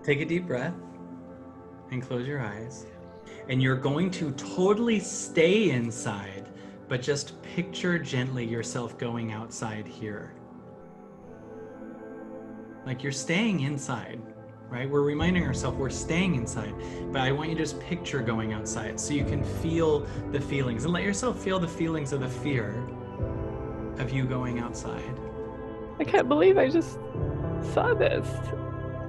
Take a deep breath and close your eyes. And you're going to totally stay inside, but just picture gently yourself going outside here. Like you're staying inside, right? We're reminding ourselves we're staying inside, but I want you to just picture going outside so you can feel the feelings and let yourself feel the feelings of the fear of you going outside. I can't believe I just saw this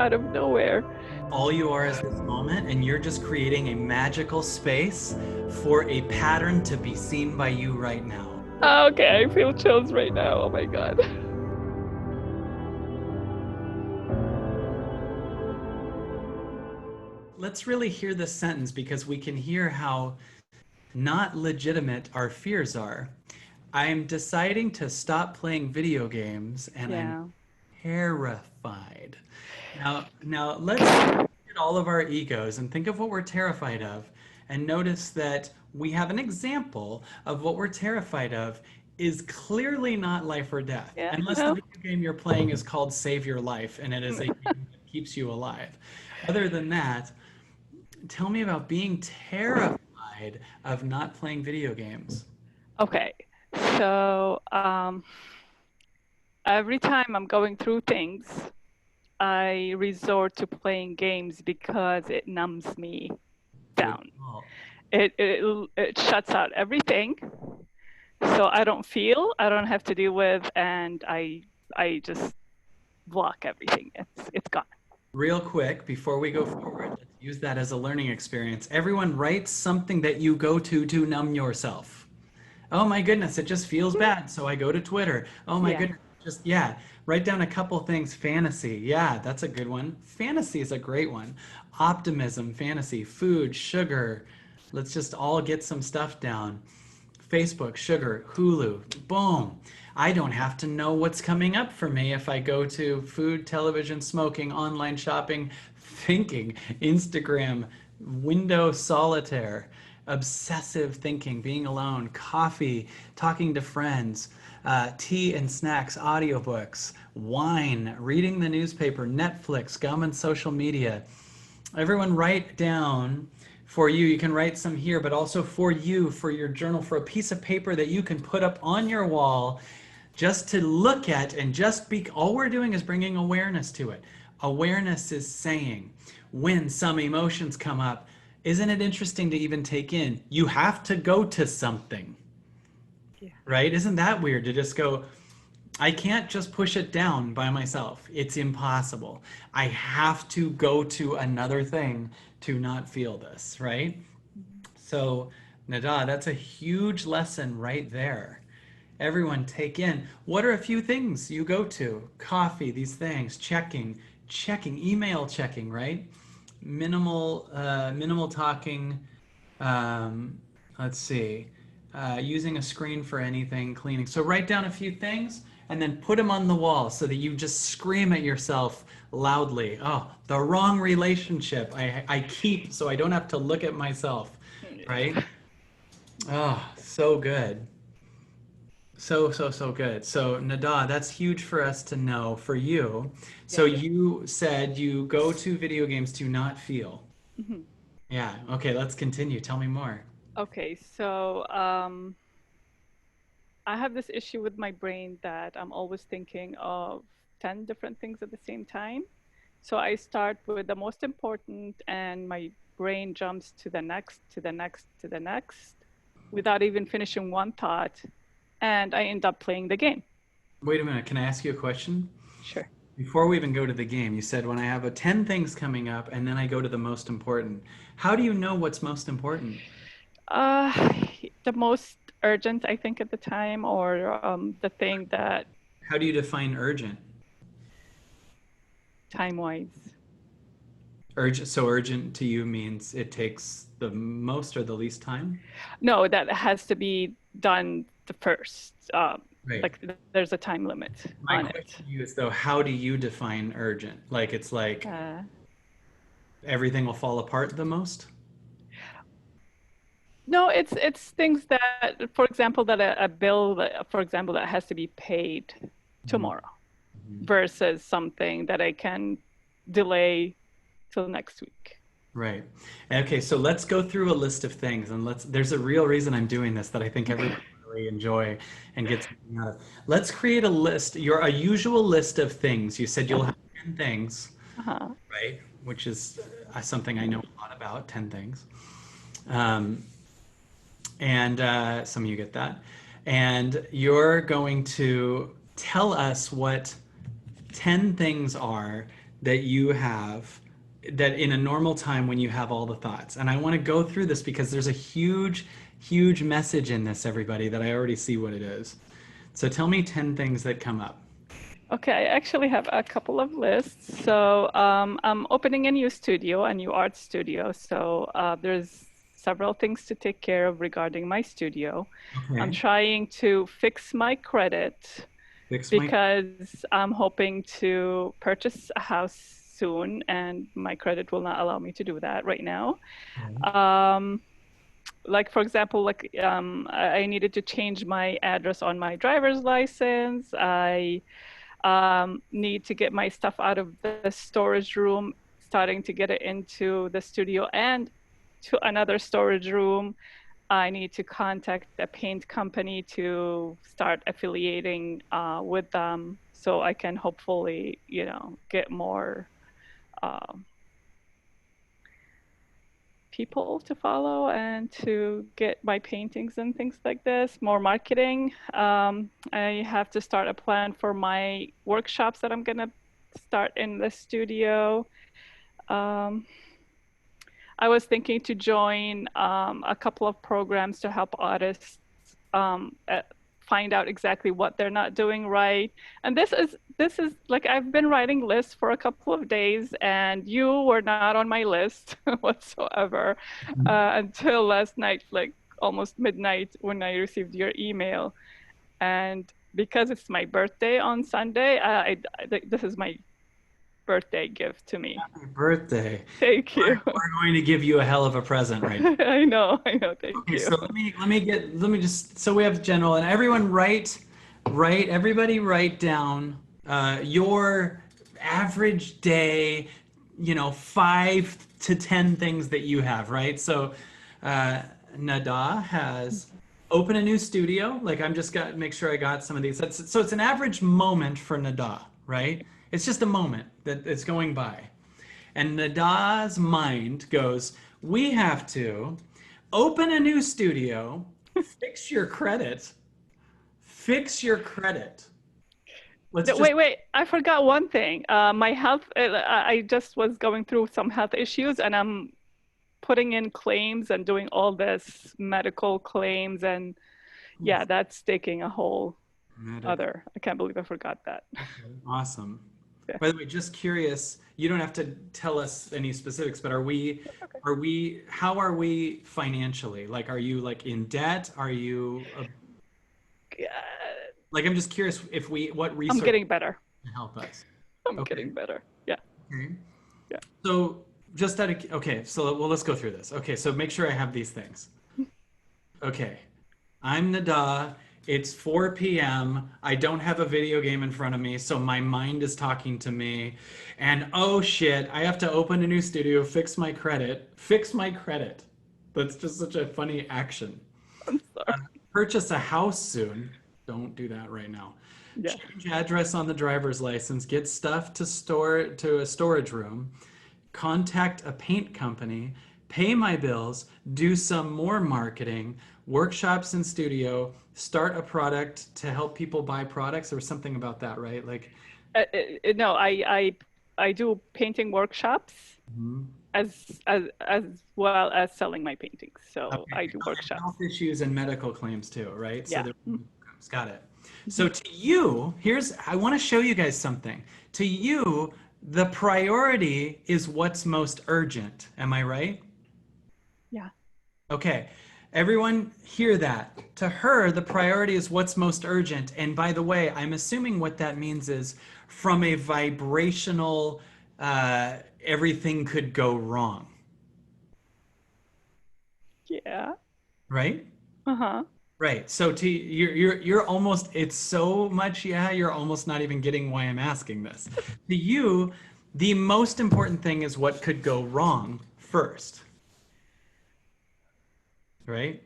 out of nowhere. All you are is this moment, and you're just creating a magical space for a pattern to be seen by you right now. Oh, okay, I feel chills right now. Oh my God. Let's really hear this sentence because we can hear how not legitimate our fears are. I'm deciding to stop playing video games and I'm Yeah. terrified. Now let's look at all of our egos and think of what we're terrified of and notice that we have an example of what we're terrified of is clearly not life or death. Yeah. Unless the No. video game you're playing is called Save Your Life and it is a game that keeps you alive. Other than that, tell me about being terrified of not playing video games. Okay. So every time I'm going through things, I resort to playing games because it numbs me Good down. call. It shuts out everything, so I don't feel, I don't have to deal with, and I just block everything. It's gone. Real quick, before we go forward, let's use that as a learning experience. Everyone writes something that you go to numb yourself. Oh my goodness, it just feels bad, so I go to Twitter. Oh my Yeah. goodness, just yeah. Write down a couple things. Fantasy, yeah, that's a good one. Fantasy is a great one. Optimism, fantasy, food, sugar. Let's just all get some stuff down. Facebook, sugar, Hulu, boom. I don't have to know what's coming up for me if I go to food, television, smoking, online shopping, thinking, Instagram, window solitaire, obsessive thinking, being alone, coffee, talking to friends, tea and snacks, audiobooks, wine, reading the newspaper, Netflix, gum and social media. Everyone write down for you. You can write some here, but also for you, for your journal, for a piece of paper that you can put up on your wall just to look at and just be. All we're doing is bringing awareness to it. Awareness is saying when some emotions come up, isn't it interesting to even take in? You have to go to something, Yeah. right? Isn't that weird to just go, I can't just push it down by myself. It's impossible. I have to go to another thing to not feel this, right? So, Nada, that's a huge lesson right there. Everyone take in. What are a few things you go to? Coffee, these things, checking, email checking, right? Minimal talking. Um, let's see. Using a screen for anything, cleaning. So write down a few things and then put them on the wall so that you just scream at yourself loudly. Oh, the wrong relationship I keep so I don't have to look at myself, right? Oh, so good. So good. So Nada, that's huge for us to know for you. So Yeah. you said you go to video games to not feel. Mhm. Yeah. Okay, let's continue. Tell me more. Okay, so I have this issue with my brain that I'm always thinking of 10 different things at the same time. So I start with the most important, and my brain jumps to the next, to the next, to the next, without even finishing one thought. And I end up playing the game. Wait a minute. Can I ask you a question? Sure. Before we even go to the game, you said when I have a 10 things coming up and then I go to the most important. How do you know what's most important? Uh, the most urgent, I think, at the time, or the thing that How do you define urgent? time-wise. Urgent, so urgent to you means it takes the most or the least time? No, that has to be done the first. Right. Like there's a time limit My on it. question to you is though, how do you define urgent? Like it's like Uh, everything will fall apart the most? no, it's things that, for example, that a bill, that, for example, that has to be paid Mhm. tomorrow versus something that I can delay till next week. Right. Okay, so let's go through a list of things and there's a real reason I'm doing this that I think Okay. everyone will really enjoy and get something out of. Let's create a list, a usual list of things. You said you'll have 10 things, Uh-huh. right? Which is something I know a lot about, 10 things. Um, and some of you get that. And you're going to tell us what 10 things are that you have that in a normal time when you have all the thoughts. And I want to go through this because there's a huge, huge message in this, everybody, that I already see what it is. So tell me 10 things that come up. Okay, I actually have a couple of lists. So I'm opening a new studio, a new art studio. So there's several things to take care of regarding my studio. I'm Okay. trying to fix my credit Fix my. because I'm hoping to purchase a house soon, and my credit will not allow me to do that right now. Um, like for example, like I needed to change my address on my driver's license. I need to get my stuff out of the storage room, starting to get it into the studio and to another storage room. I need to contact a paint company to start affiliating with them so I can hopefully, get more um, people to follow and to get my paintings and things like this, more marketing. I have to start a plan for my workshops that I'm going to start in the studio. Um, I was thinking to join a couple of programs to help artists find out exactly what they're not doing right. And this is like I've been writing lists for a couple of days, and you were not on my list whatsoever until last night, like almost midnight, when I received your email. And because it's my birthday on Sunday, this is my birthday gift to me. Happy birthday. Thank you. We're going to give you a hell of a present right now. I know. Thank Okay, you. so let me just so we have general and everyone everybody write down your average day, 5 to 10 things that you have, right? So uh Nada has open a new studio. Like I'm just got make sure I got some of these. So it's an average moment for Nada, right? It's just a moment that it's going by. And Nada's mind goes, we have to open a new studio, fix your credit, fix your credit. Let's No, just, wait. I forgot one thing. My health, I just was going through some health issues, and I'm putting in claims and doing all this medical claims. And yeah, that's taking a whole medical. other. I can't believe I forgot that. Awesome. Yeah. By the way, just curious, you don't have to tell us any specifics, but Okay. how are we financially? Like, are you like in debt? Are you, like, I'm just curious what I'm research getting better. can help us. I'm Okay. getting better. Yeah. Okay. Yeah. So just out of, okay, so well, let's go through this. Okay, so make sure I have these things. Okay, I'm Nada. It's 4 p.m. I don't have a video game in front of me, so my mind is talking to me. And oh shit, I have to open a new studio, fix my credit. Fix my credit. That's just such a funny action. I'm sorry. Purchase a house soon. Don't do that right now. Yeah. Change address on the driver's license. Get stuff to store to a storage room. Contact a paint company. Pay my bills. Do some more marketing. Workshops and studio. Start a product to help people buy products. There was something about that, right? Like, No, I do painting workshops mhm. as well as selling my paintings. So Okay. I do workshops. Health issues and medical claims too, right? So Yeah. there, got it. So to you, I want to show you guys something. To you, the priority is what's most urgent. Am I right? Yeah. Okay. Everyone hear that. To her, the priority is what's most urgent. And by the way, I'm assuming what that means is from a vibrational, everything could go wrong, Yeah. right? Uh-huh. Right. So you're almost it's so much, yeah, you're almost not even getting why I'm asking this. To you, The most important thing is what could go wrong first, right?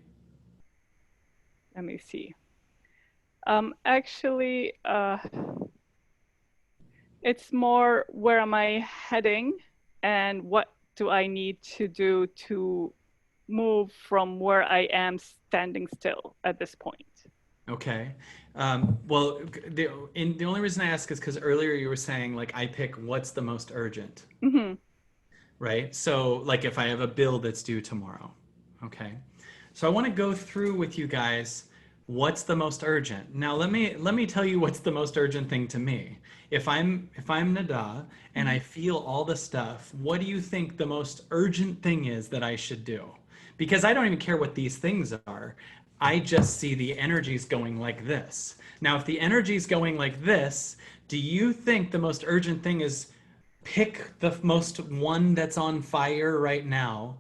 Let me see. Actually, it's more where am I heading and what do I need to do to move from where I am standing still at this point. Okay. Well, the only reason I ask is because earlier you were saying, like, I pick what's the most urgent, Hmm. right? So, like, if I have a bill that's due tomorrow, okay. So I want to go through with you guys what's the most urgent. Now, let me tell you what's the most urgent thing to me. If I'm Nada and I feel all the stuff, what do you think the most urgent thing is that I should do? Because I don't even care what these things are. I just see the energies going like this. Now, if the energy's going like this, do you think the most urgent thing is pick the most one that's on fire right now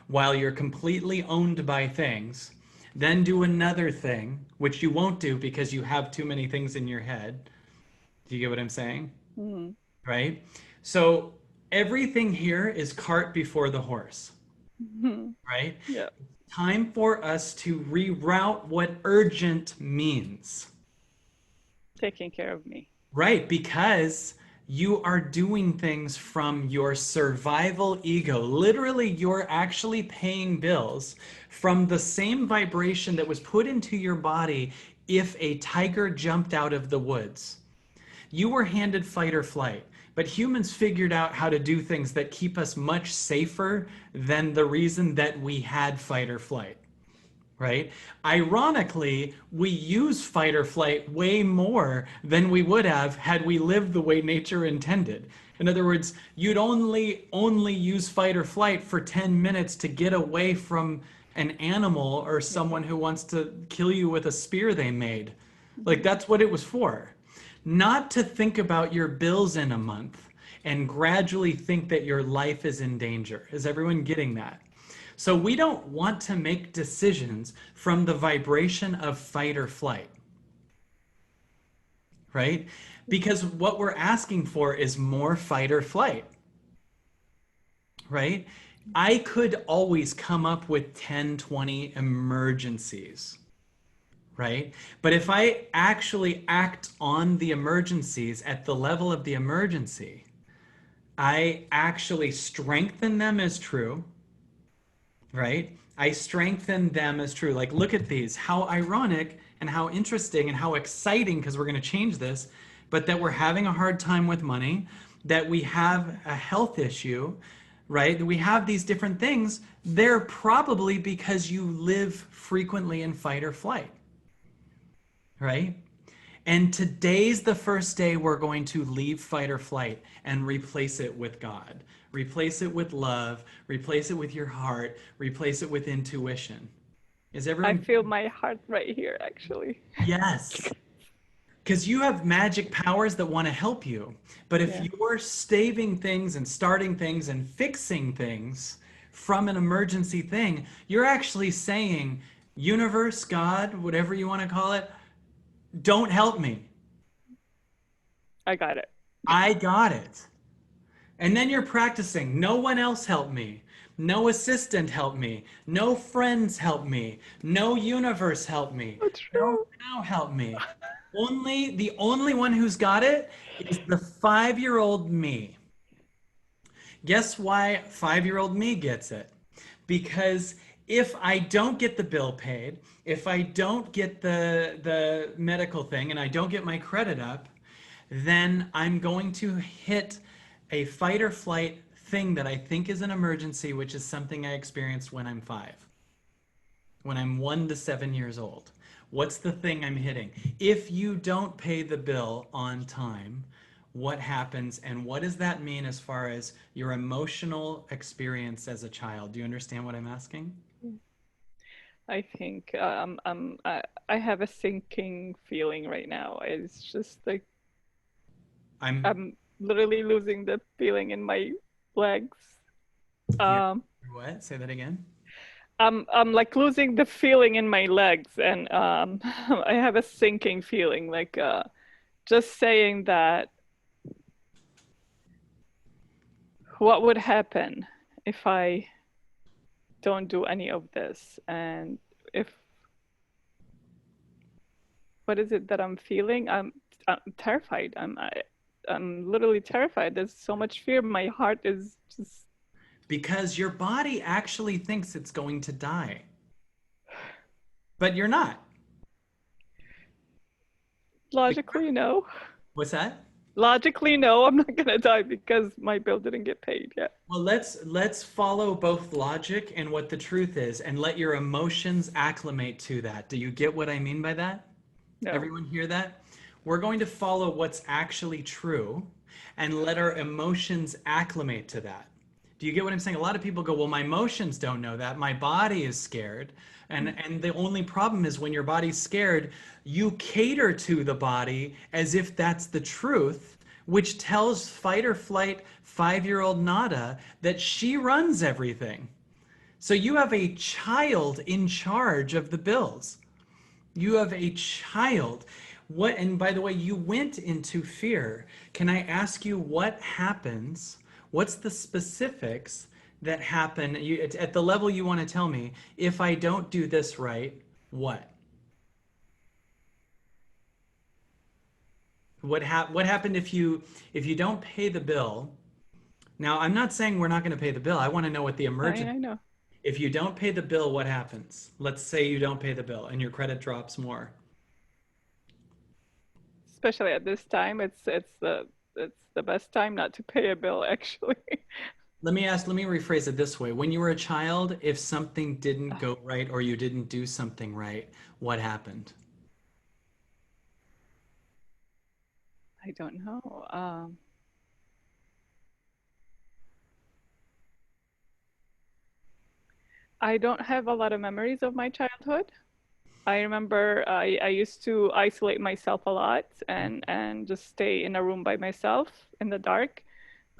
while you're completely owned by things, then do another thing, which you won't do because you have too many things in your head. Do you get what I'm saying? Hmm. Right? So everything here is cart before the horse, Hmm. right? Yeah. Time for us to reroute what urgent means. Taking care of me. Right, because you are doing things from your survival ego. Literally, you're actually paying bills from the same vibration that was put into your body if a tiger jumped out of the woods. You were handed fight or flight, but humans figured out how to do things that keep us much safer than the reason that we had fight or flight, right? Ironically, we use fight or flight way more than we would have had we lived the way nature intended. In other words, you'd only use fight or flight for 10 minutes to get away from an animal or Yeah. someone who wants to kill you with a spear they made. Like Hmm. that's what it was for. Not to think about your bills in a month and gradually think that your life is in danger. Is everyone getting that? So we don't want to make decisions from the vibration of fight or flight, right? Because what we're asking for is more fight or flight, right? I could always come up with 10, 20 emergencies, right? But if I actually act on the emergencies at the level of the emergency, I actually strengthen them as true, right? I strengthen them as true. Like, look at these. How ironic and how interesting and how exciting, because we're going to change this, but that we're having a hard time with money, that we have a health issue, right? That we have these different things. They're probably because you live frequently in fight or flight, right? And today's the first day we're going to leave fight or flight and replace it with God. Replace it with love. Replace it with your heart. Replace it with intuition. Is I everyone? feel my heart right here, actually. Yes. Because you have magic powers that want to help you. But if Yeah. you're staving things and starting things and fixing things from an emergency thing, you're actually saying, universe, God, whatever you want to call it, don't help me. I got it. I got it. And then you're practicing. No one else help me. No assistant help me. No friends help me. No universe help me. That's No true. now help me. Only the only one who's got it is the 5-year-old me. Guess why 5-year-old me gets it? Because if I don't get the bill paid, if I don't get the medical thing and I don't get my credit up, then I'm going to hit a fight or flight thing that I think is an emergency, which is something I experienced when I'm 5, when I'm 1 to 7 years old. What's the thing I'm hitting? If you don't pay the bill on time, what happens and what does that mean as far as your emotional experience as a child? Do you understand what I'm asking? I think I have a sinking feeling right now. It's just like I'm I'm literally losing the feeling in my legs. you're Um, what? Say that again. I'm like losing the feeling in my legs, and I have a sinking feeling. Like just saying that what would happen if I don't do any of this? And if what is it that I'm feeling? I'm terrified. I'm literally terrified. There's so much fear. My heart is just Because your body actually thinks it's going to die, but you're not. logically no. What's that? Logically no, I'm not gonna die because my bill didn't get paid yet. Well, let's follow both logic and what the truth is and let your emotions acclimate to that. Do you get what I mean by that? No. Everyone hear that? We're going to follow what's actually true and let our emotions acclimate to that. Do you get what I'm saying? A lot of people go, "Well, my emotions don't know that. My body is scared." And the only problem is when your body's scared, you cater to the body as if that's the truth, which tells fight or flight 5-year-old Nada that she runs everything. So you have a child in charge of the bills. You have a child. What, and by the way, you went into fear. Can I ask you what happens? What's the specifics that happen at the level you want to tell me? If I don't do this right, what? What happened if you don't pay the bill? Now, I'm not saying we're not going to pay the bill. I want to know what the emergency. I know. If you don't pay the bill, what happens? Let's say you don't pay the bill and your credit drops more. Especially at this time, it's the best time not to pay a bill, actually. Let me rephrase it this way. When you were a child, if something didn't go right or you didn't do something right, what happened? I don't know. I don't have a lot of memories of my childhood. I remember I used to isolate myself a lot and just stay in a room by myself in the dark,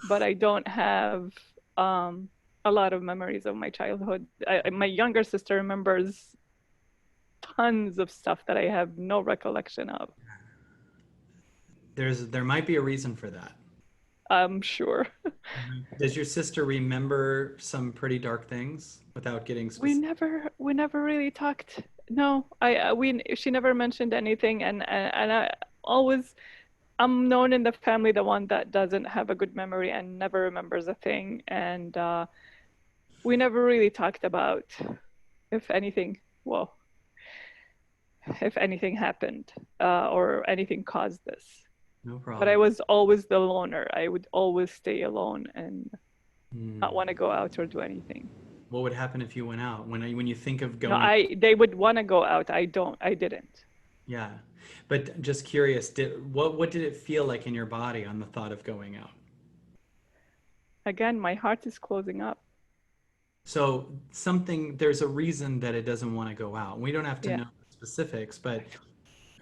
but I don't have a lot of memories of my childhood. My younger sister remembers tons of stuff that I have no recollection of. There might be a reason for that. I'm sure. Does your sister remember some pretty dark things without getting We specific? never we never really talked. No, I we she never mentioned anything, and I always I'm known in the family the one that doesn't have a good memory and never remembers a thing, and we never really talked about if anything, well, if anything happened or anything caused this. No But I problem. was always the loner. I would always stay alone and not Hmm. want to go out or do anything. What would happen if you went out? When you think of No, going, they would want to go out. I didn't. yeah. But just curious, what did it feel like in your body on the thought of going out? Again, my heart is closing up. So there's a reason that it doesn't want to go out. We don't have to Yeah, know the specifics, but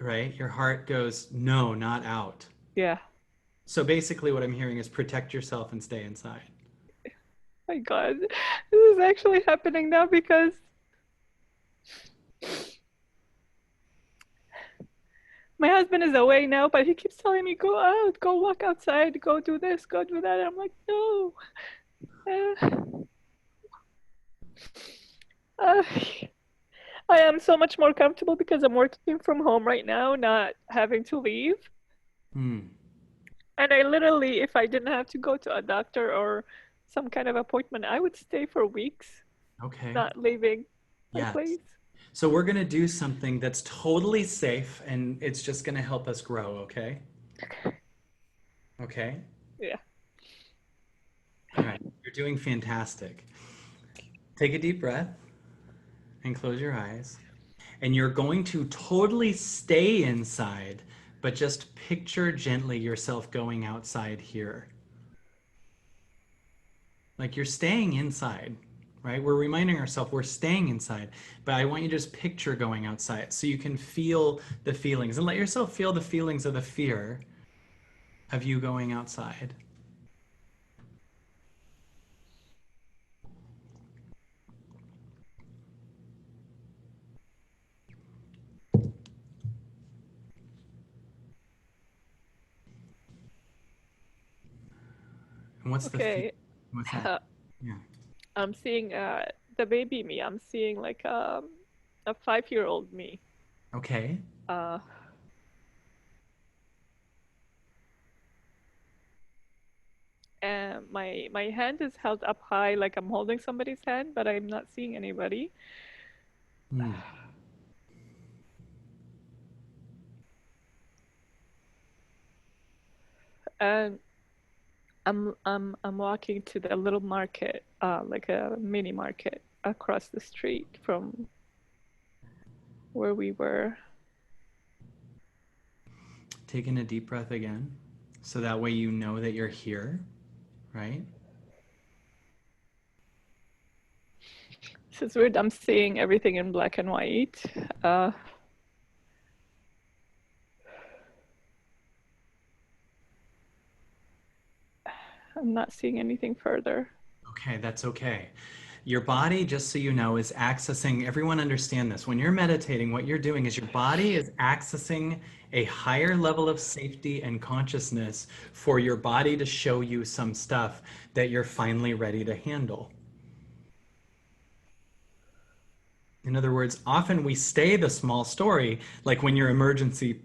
right, your heart goes, no, not out. yeah. So basically what I'm hearing is protect yourself and stay inside. My God, this is actually happening now because my husband is away now, but he keeps telling me, go out, go walk outside, go do this, go do that. And I'm like, no. Uh, uh, I am so much more comfortable because I'm working from home right now, not having to leave. Hmm. And I literally, if I didn't have to go to a doctor or some kind of appointment, I would stay for weeks, Okay. not leaving my Yes. place. So we're going to do something that's totally safe and it's just going to help us grow, okay? Okay. Yeah. All right. You're doing fantastic. Take a deep breath and close your eyes. And you're going to totally stay inside, but just picture gently yourself going outside here. Like you're staying inside, right? We're reminding ourselves we're staying inside, but I want you to just picture going outside so you can feel the feelings and let yourself feel the feelings of the fear of you going outside. And Okay. What's that? Yeah. I'm seeing the baby me. I'm seeing like a 5-year-old me. Okay. Uh, and my hand is held up high, like I'm holding somebody's hand, but I'm not seeing anybody. Hmm. And I'm walking to the little market, like a mini market across the street from where we were. Taking a deep breath again. So that way you know that you're here, right? This is weird. I'm seeing everything in black and white. Uh, I'm not seeing anything further. Okay, that's okay. Your body, just so you know, is accessing, everyone understand this. When you're meditating, what you're doing is your body is accessing a higher level of safety and consciousness for your body to show you some stuff that you're finally ready to handle. In other words, often we stay the small story, like when you're emergency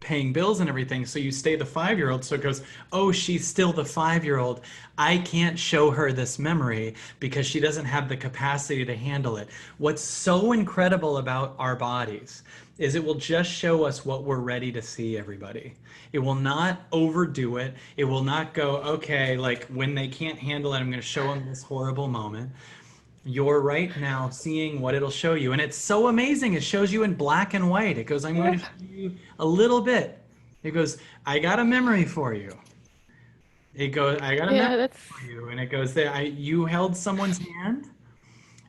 paying bills and everything. So you stay the 5-year-old. So it goes, oh, she's still the 5-year-old. I can't show her this memory because she doesn't have the capacity to handle it. What's so incredible about our bodies is it will just show us what we're ready to see, everybody. It will not overdo it. It will not go, okay, like when they can't handle it, I'm going to show them this horrible moment. You're right now seeing what it'll show you. And it's so amazing. It shows you in black and white. It goes, I'm going Yeah, to show you a little bit. It goes, I got a memory for you. It goes, I got a memory yeah, that's for you. And it goes there, you held someone's hand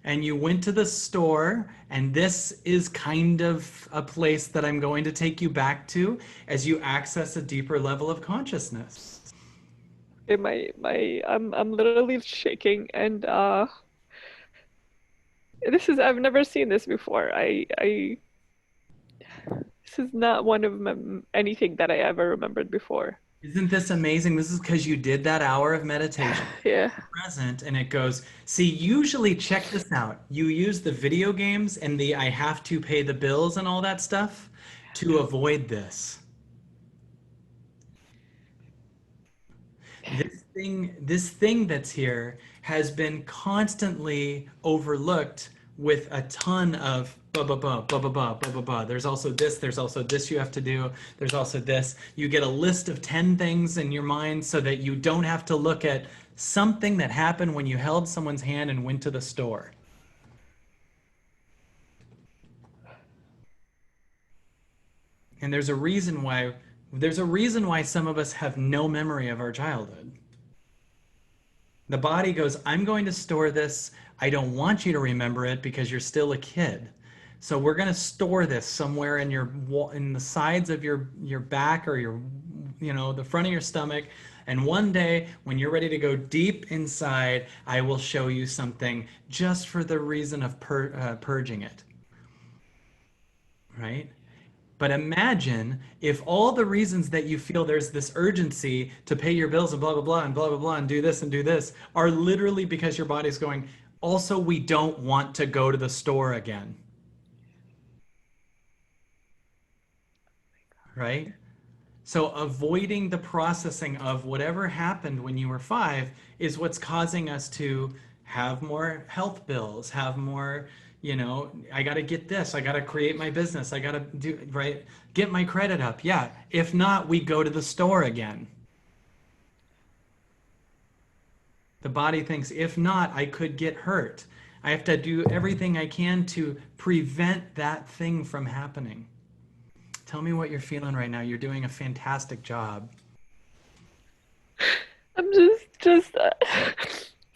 and you went to the store, and this is kind of a place that I'm going to take you back to as you access a deeper level of consciousness. my I'm literally shaking and this is I've never seen this before. I This is not one of anything that I ever remembered before. Isn't this amazing? This is because you did that hour of meditation. Yeah. Present, and it goes, see, usually check this out. You use the video games and the I have to pay the bills and all that stuff to avoid this. This thing that's here has been constantly overlooked with a ton of blah blah blah blah blah blah blah blah blah. There's also this you have to do, there's also this. You get a list of 10 things in your mind so that you don't have to look at something that happened when you held someone's hand and went to the store. And there's a reason why some of us have no memory of our childhood. The body goes, I'm going to store this. I don't want you to remember it because you're still a kid. So we're going to store this somewhere in the sides of your back or the front of your stomach. And one day when you're ready to go deep inside, I will show you something just for the reason of purging it, right? But imagine if all the reasons that you feel there's this urgency to pay your bills and blah, blah, blah, and blah, blah, blah, and do this are literally because your body's going, also, we don't want to go to the store again, right? So avoiding the processing of whatever happened when you were 5 is what's causing us to have more health bills, have more, I got to get this, I got to create my business, I got to do, right? Get my credit up. Yeah. If not, we go to the store again. The body thinks, if not, I could get hurt. I have to do everything I can to prevent that thing from happening. Tell me what you're feeling right now. You're doing a fantastic job. I'm just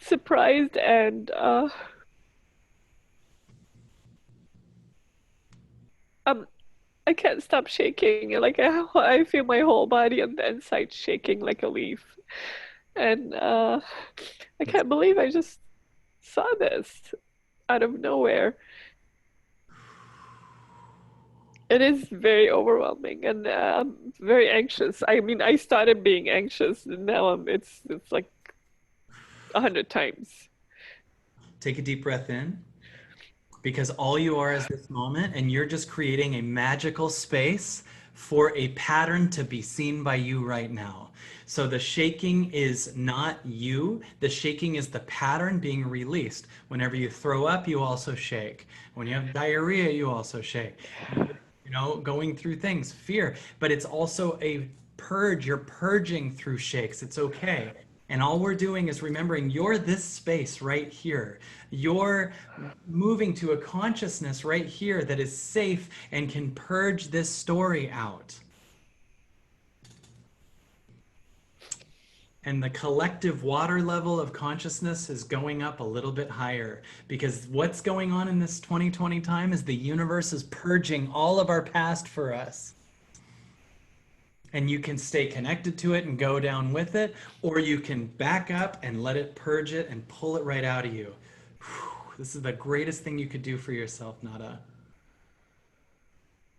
surprised and um I can't stop shaking. Like I feel my whole body on the inside shaking like a leaf. And I That's can't believe I just saw this out of nowhere. It is very overwhelming and I'm very anxious. I mean, I started being anxious and now it's like 100 times. Take a deep breath in, because all you are is this moment, and you're just creating a magical space for a pattern to be seen by you right now. So the shaking is not you, the shaking is the pattern being released. Whenever you throw up, you also shake. When you have diarrhea, you also shake. Going through things, fear, but it's also a purge. You're purging through shakes. It's okay. And all we're doing is remembering you're this space right here. You're moving to a consciousness right here that is safe and can purge this story out. And the collective water level of consciousness is going up a little bit higher, because what's going on in this 2020 time is the universe is purging all of our past for us. And you can stay connected to it and go down with it, or you can back up and let it purge it and pull it right out of you. Whew, this is the greatest thing you could do for yourself, Nada.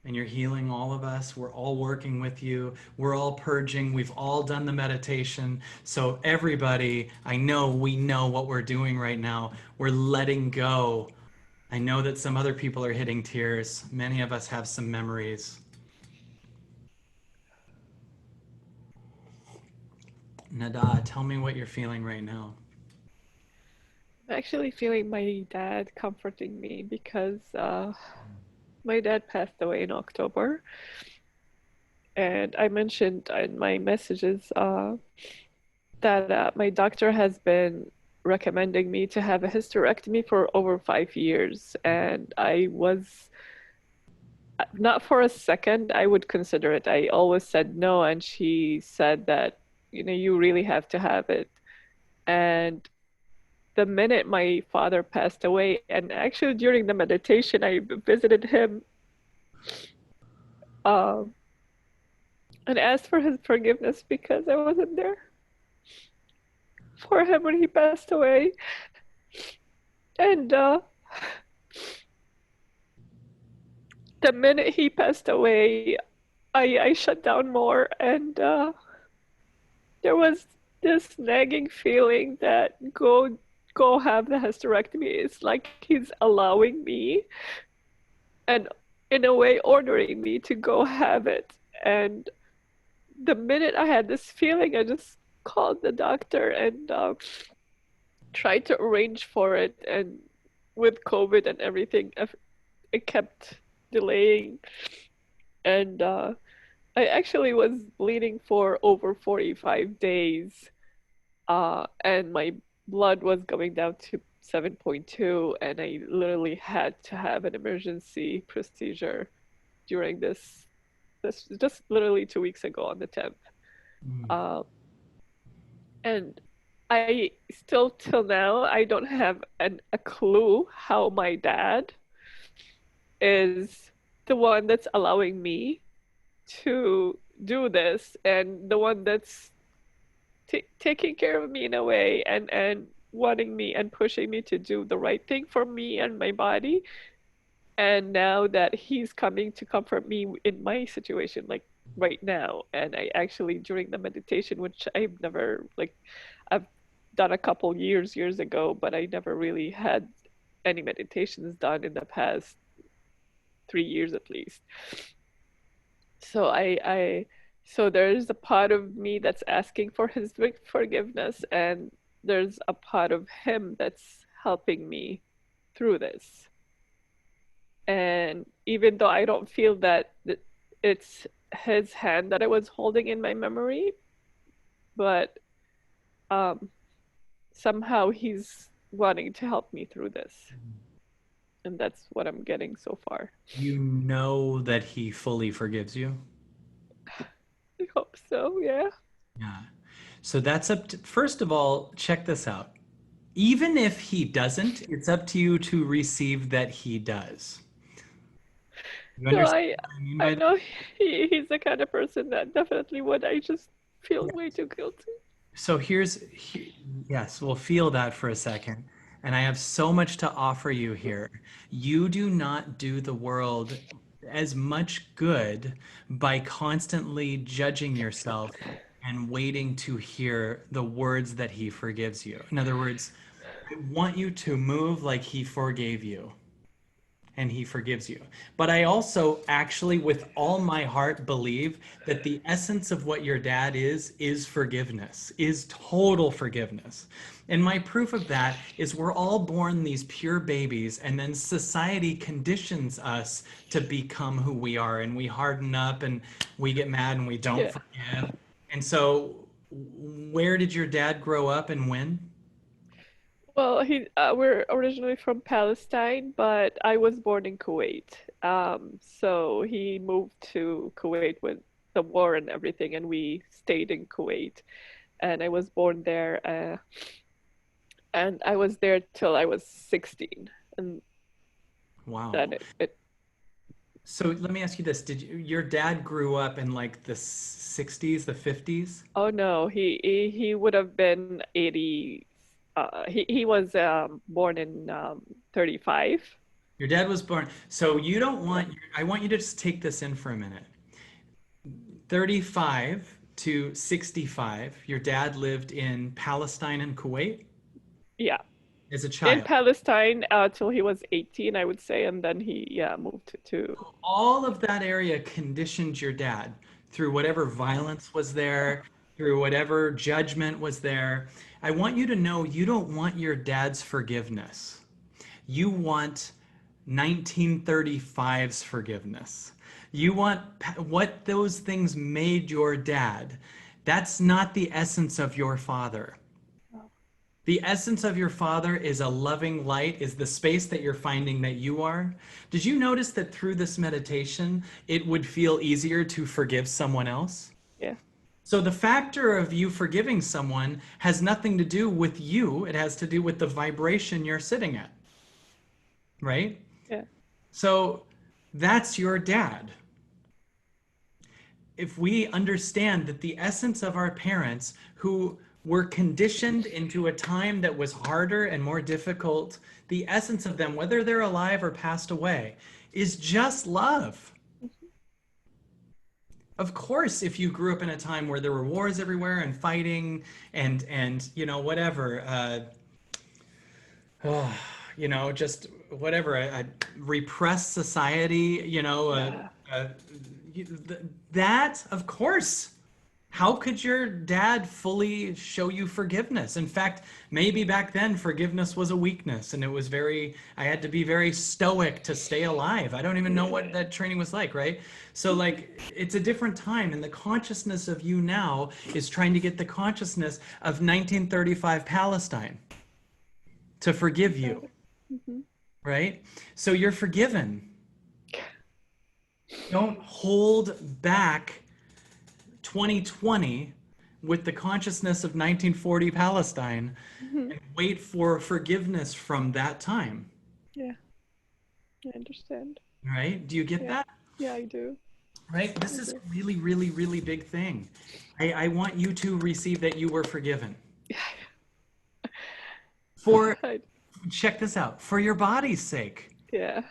And you're healing all of us. We're all working with you. We're all purging. We've all done the meditation. So everybody, I know we know what we're doing right now. We're letting go. I know that some other people are hitting tears. Many of us have some memories. Nada, tell me what you're feeling right now. I'm actually feeling my dad comforting me because my dad passed away in October. And I mentioned in my messages that my doctor has been recommending me to have a hysterectomy for over 5 years. And I was not for a second, I would consider it. I always said no. And she said that, you really have to have it. And the minute my father passed away, and actually during the meditation, I visited him um, and asked for his forgiveness because I wasn't there for him when he passed away. And the minute he passed away, I shut down more, and there was this nagging feeling that go have the hysterectomy. It's like he's allowing me and in a way ordering me to go have it. And the minute I had this feeling, I just called the doctor and tried to arrange for it. And with COVID and everything, it kept delaying. And I actually was bleeding for over 45 days. And my blood was going down to 7.2, and I literally had to have an emergency procedure during this just literally 2 weeks ago on the 10th. Mm. Uh, and I still till now I don't have a clue how my dad is the one that's allowing me to do this, and the one that's taking care of me in a way, and wanting me and pushing me to do the right thing for me and my body. And now that he's coming to comfort me in my situation, like right now, and I actually during the meditation, which I've never like, I've done a couple years ago, but I never really had any meditations done in the past 3 years at least. So so there's a part of me that's asking for his forgiveness, and there's a part of him that's helping me through this. And even though I don't feel that it's his hand that I was holding in my memory, but um, somehow he's wanting to help me through this. And that's what I'm getting so far. You know that he fully forgives you? I hope so, yeah. Yeah. So that's up to, first of all, check this out. Even if he doesn't, it's up to you to receive that he does. You No, understand what I mean I by that? know he's the kind of person that definitely would. I just feel way too guilty. So yes, we'll feel that for a second. And I have so much to offer you here. You do not do the world as much good by constantly judging yourself and waiting to hear the words that he forgives you. In other words, I want you to move like he forgave you and he forgives you. But I also actually, with all my heart, believe that the essence of what your dad is forgiveness, is total forgiveness. And my proof of that is we're all born these pure babies, and then society conditions us to become who we are, and we harden up and we get mad and we don't Yeah. forgive. And so, where did your dad grow up and when? Well, we're originally from Palestine, but I was born in Kuwait. So he moved to Kuwait with the war and everything, and we stayed in Kuwait. And I was born there, and I was there till I was 16, and then Wow. it So let me ask you this. Your dad grew up in like the 60s, the 50s? oh no, he would have been 80. He was born in 35. Your dad was born. So you don't Yeah, want, I want you to just take this in for a minute. 35 to 65, your dad lived in Palestine and Kuwait yeah. as a In child. Palestine till he was 18, I would say, and then he moved to All of that area conditioned your dad through whatever violence was there, through whatever judgment was there. I want you to know you don't want your dad's forgiveness. You want 1935's forgiveness. You want what those things made your dad. That's not the essence of your father. The essence of your father is a loving light, is the space that you're finding that you are. Did you notice that through this meditation, it would feel easier to forgive someone else? yeah, So the factor of you forgiving someone has nothing to do with you. It has to do with the vibration you're sitting at, right? yeah, So that's your dad. If we understand that the essence of our parents who were conditioned into a time that was harder and more difficult, the essence of them, whether they're alive or passed away, is just love. Of course, if you grew up in a time where there were wars everywhere and fighting and you know whatever, oh, you know, just whatever, a repressed society, you know, yeah. uh, that, of course. How could your dad fully show you forgiveness? In fact, maybe back then forgiveness was a weakness and it was very, I had to be very stoic to stay alive. I don't even know what that training was like, right? So, like, it's a different time, and the consciousness of you now is trying to get the consciousness of 1935 Palestine to forgive Got you, it. Hmm. right? So you're forgiven. Don't hold back 2020 with the consciousness of 1940 Palestine Hmm. and wait for forgiveness from that time, Yeah, I understand. right? Do you get Yeah, that? yeah, I do. Right? This I is do. a really, really, really big thing. I want you to receive that you were forgiven. For, I, check this out, for your body's sake. yeah,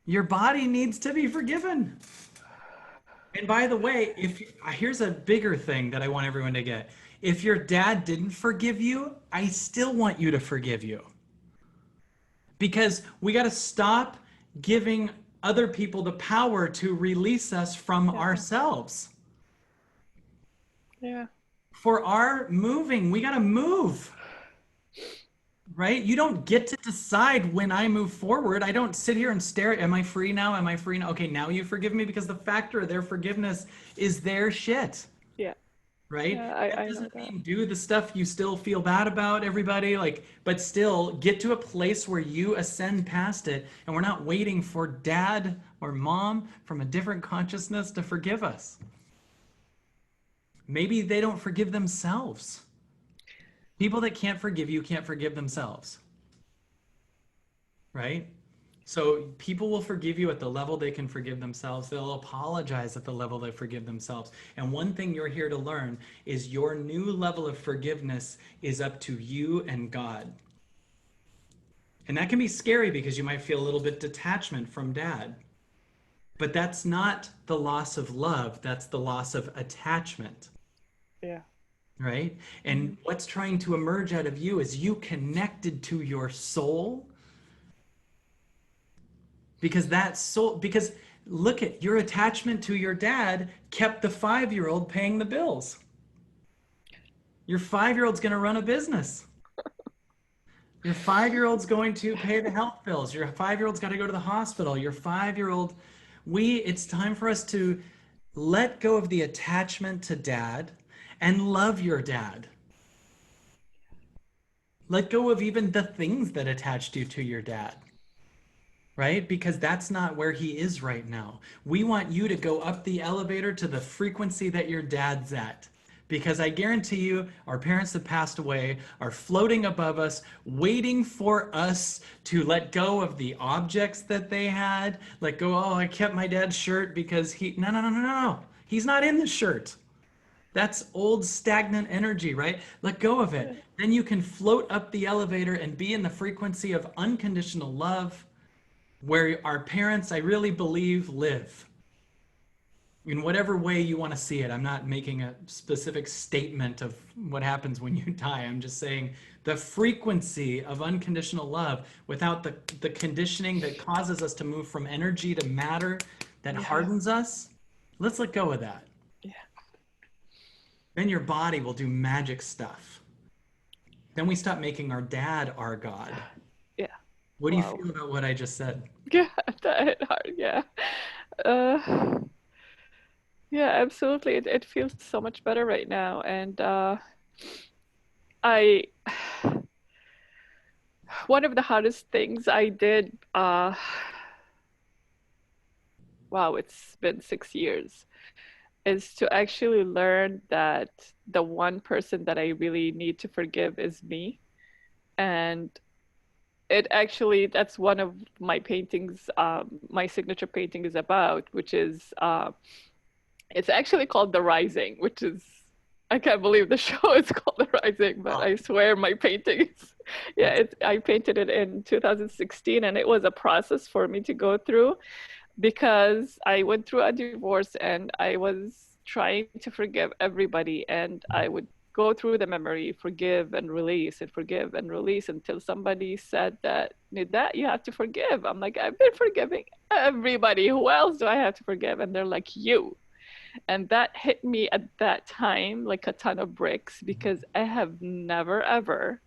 Your body needs to be forgiven. And by the way, if here's a bigger thing that I want everyone to get. If your dad didn't forgive you, I still want you to forgive you. Because we got to stop giving other people the power to release us from yeah, ourselves. yeah, For our moving, we got to move, right? You don't get to decide when I move forward. I don't sit here and stare. Am I free now? Am I free now? Okay, now you forgive me, because the factor of their forgiveness is their shit. yeah, Right? yeah. That I know doesn't that. mean do the stuff you still feel bad about, everybody, like, but still get to a place where you ascend past it, and we're not waiting for dad or mom from a different consciousness to forgive us. Maybe they don't forgive themselves. People that can't forgive you can't forgive themselves, right? So people will forgive you at the level they can forgive themselves. They'll apologize at the level they forgive themselves. And one thing you're here to learn is your new level of forgiveness is up to you and God. And that can be scary because you might feel a little bit detachment from dad. But that's not the loss of love, that's the loss of attachment. Yeah. right? Mm-hmm. And what's trying to emerge out of you is you connected to your soul, because that soul, because look at your attachment to your dad kept the 5-year-old paying the bills. Your 5-year-old's going to run a business. Your 5-year-old's going to pay the health bills. Your 5-year-old's got to go to the hospital. Your 5-year-old, it's time for us to let go of the attachment to dad and love your dad. Let go of even the things that attached you to your dad, right? Because that's not where he is right now. We want you to go up the elevator to the frequency that your dad's at. Because I guarantee you, our parents that passed away are floating above us, waiting for us to let go of the objects that they had. Let go, oh, I kept my dad's shirt because no, no, no, no, no. He's not in the shirt. That's old stagnant energy, right? Let go of it. Yeah. Then you can float up the elevator and be in the frequency of unconditional love, where our parents, I really believe, live. In whatever way you want to see it. I'm not making a specific statement of what happens when you die. I'm just saying the frequency of unconditional love without the conditioning that causes us to move from energy to matter, that Yeah. hardens us. Let's let go of that. Yeah. Then your body will do magic stuff. Then we stop making our dad our God. Yeah. What do you Wow. feel about what I just said? Yeah, that hit hard. Yeah. Uh, yeah, absolutely. It feels so much better right now. And I, one of the hardest things I did, wow, it's been 6 years, is to actually learn that the one person that I really need to forgive is me. And it actually, that's one of my paintings, my signature painting is about, which is, it's actually called The Rising, which is, I can't believe the show is called The Rising, but Oh, I swear my paintings, yeah, that's I painted it in 2016, and it was a process for me to go through because I went through a divorce and I was trying to forgive everybody, and I would go through the memory, forgive and forgive and release until somebody said that, that you have to forgive. I'm like, I've been forgiving everybody. Who else do I have to forgive? And they're like, you. And that hit me at that time like a ton of bricks because I have never ever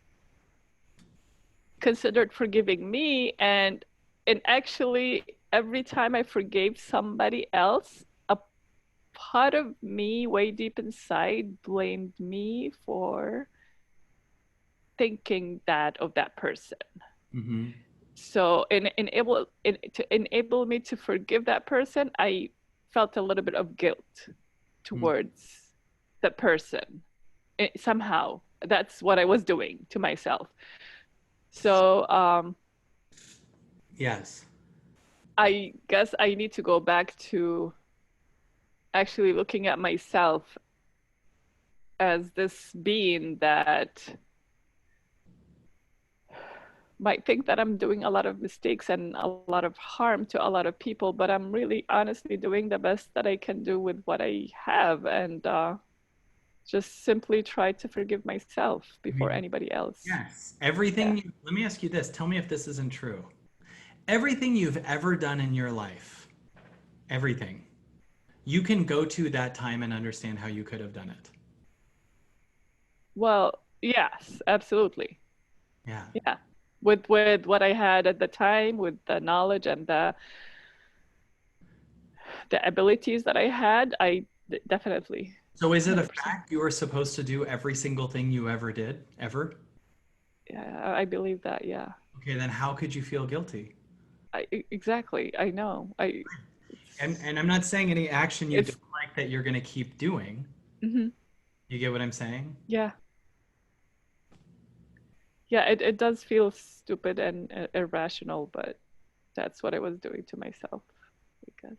considered forgiving me. And actually every time I forgave somebody else, a part of me way deep inside blamed me for thinking that of that person. mm-hmm. So to enable me to forgive that person, I felt a little bit of guilt towards that person. Somehow that's what I was doing to myself. So Yes. I guess I need to go back to actually looking at myself as this being that might think that I'm doing a lot of mistakes and a lot of harm to a lot of people, but I'm really honestly doing the best that I can do with what I have, and just simply try to forgive myself I before mean, anybody else. yes. Yeah. Let me ask you this. Tell me if this isn't true. Everything you've ever done in your life, everything, you can go to that time and understand how you could have done it. Well, yes, absolutely. Yeah. Yeah. With what I had at the time, with the knowledge and the abilities that I had, definitely So is it a 100%. fact you were supposed to do every single thing you ever did, ever? Yeah, I believe that. Yeah. Okay, then how could you feel guilty? Exactly. I know. And I'm not saying any action you It's don't like that you're going to keep doing. mhm. You get what I'm saying? Yeah. Yeah, it does feel stupid and irrational, but that's what I was doing to myself, I guess.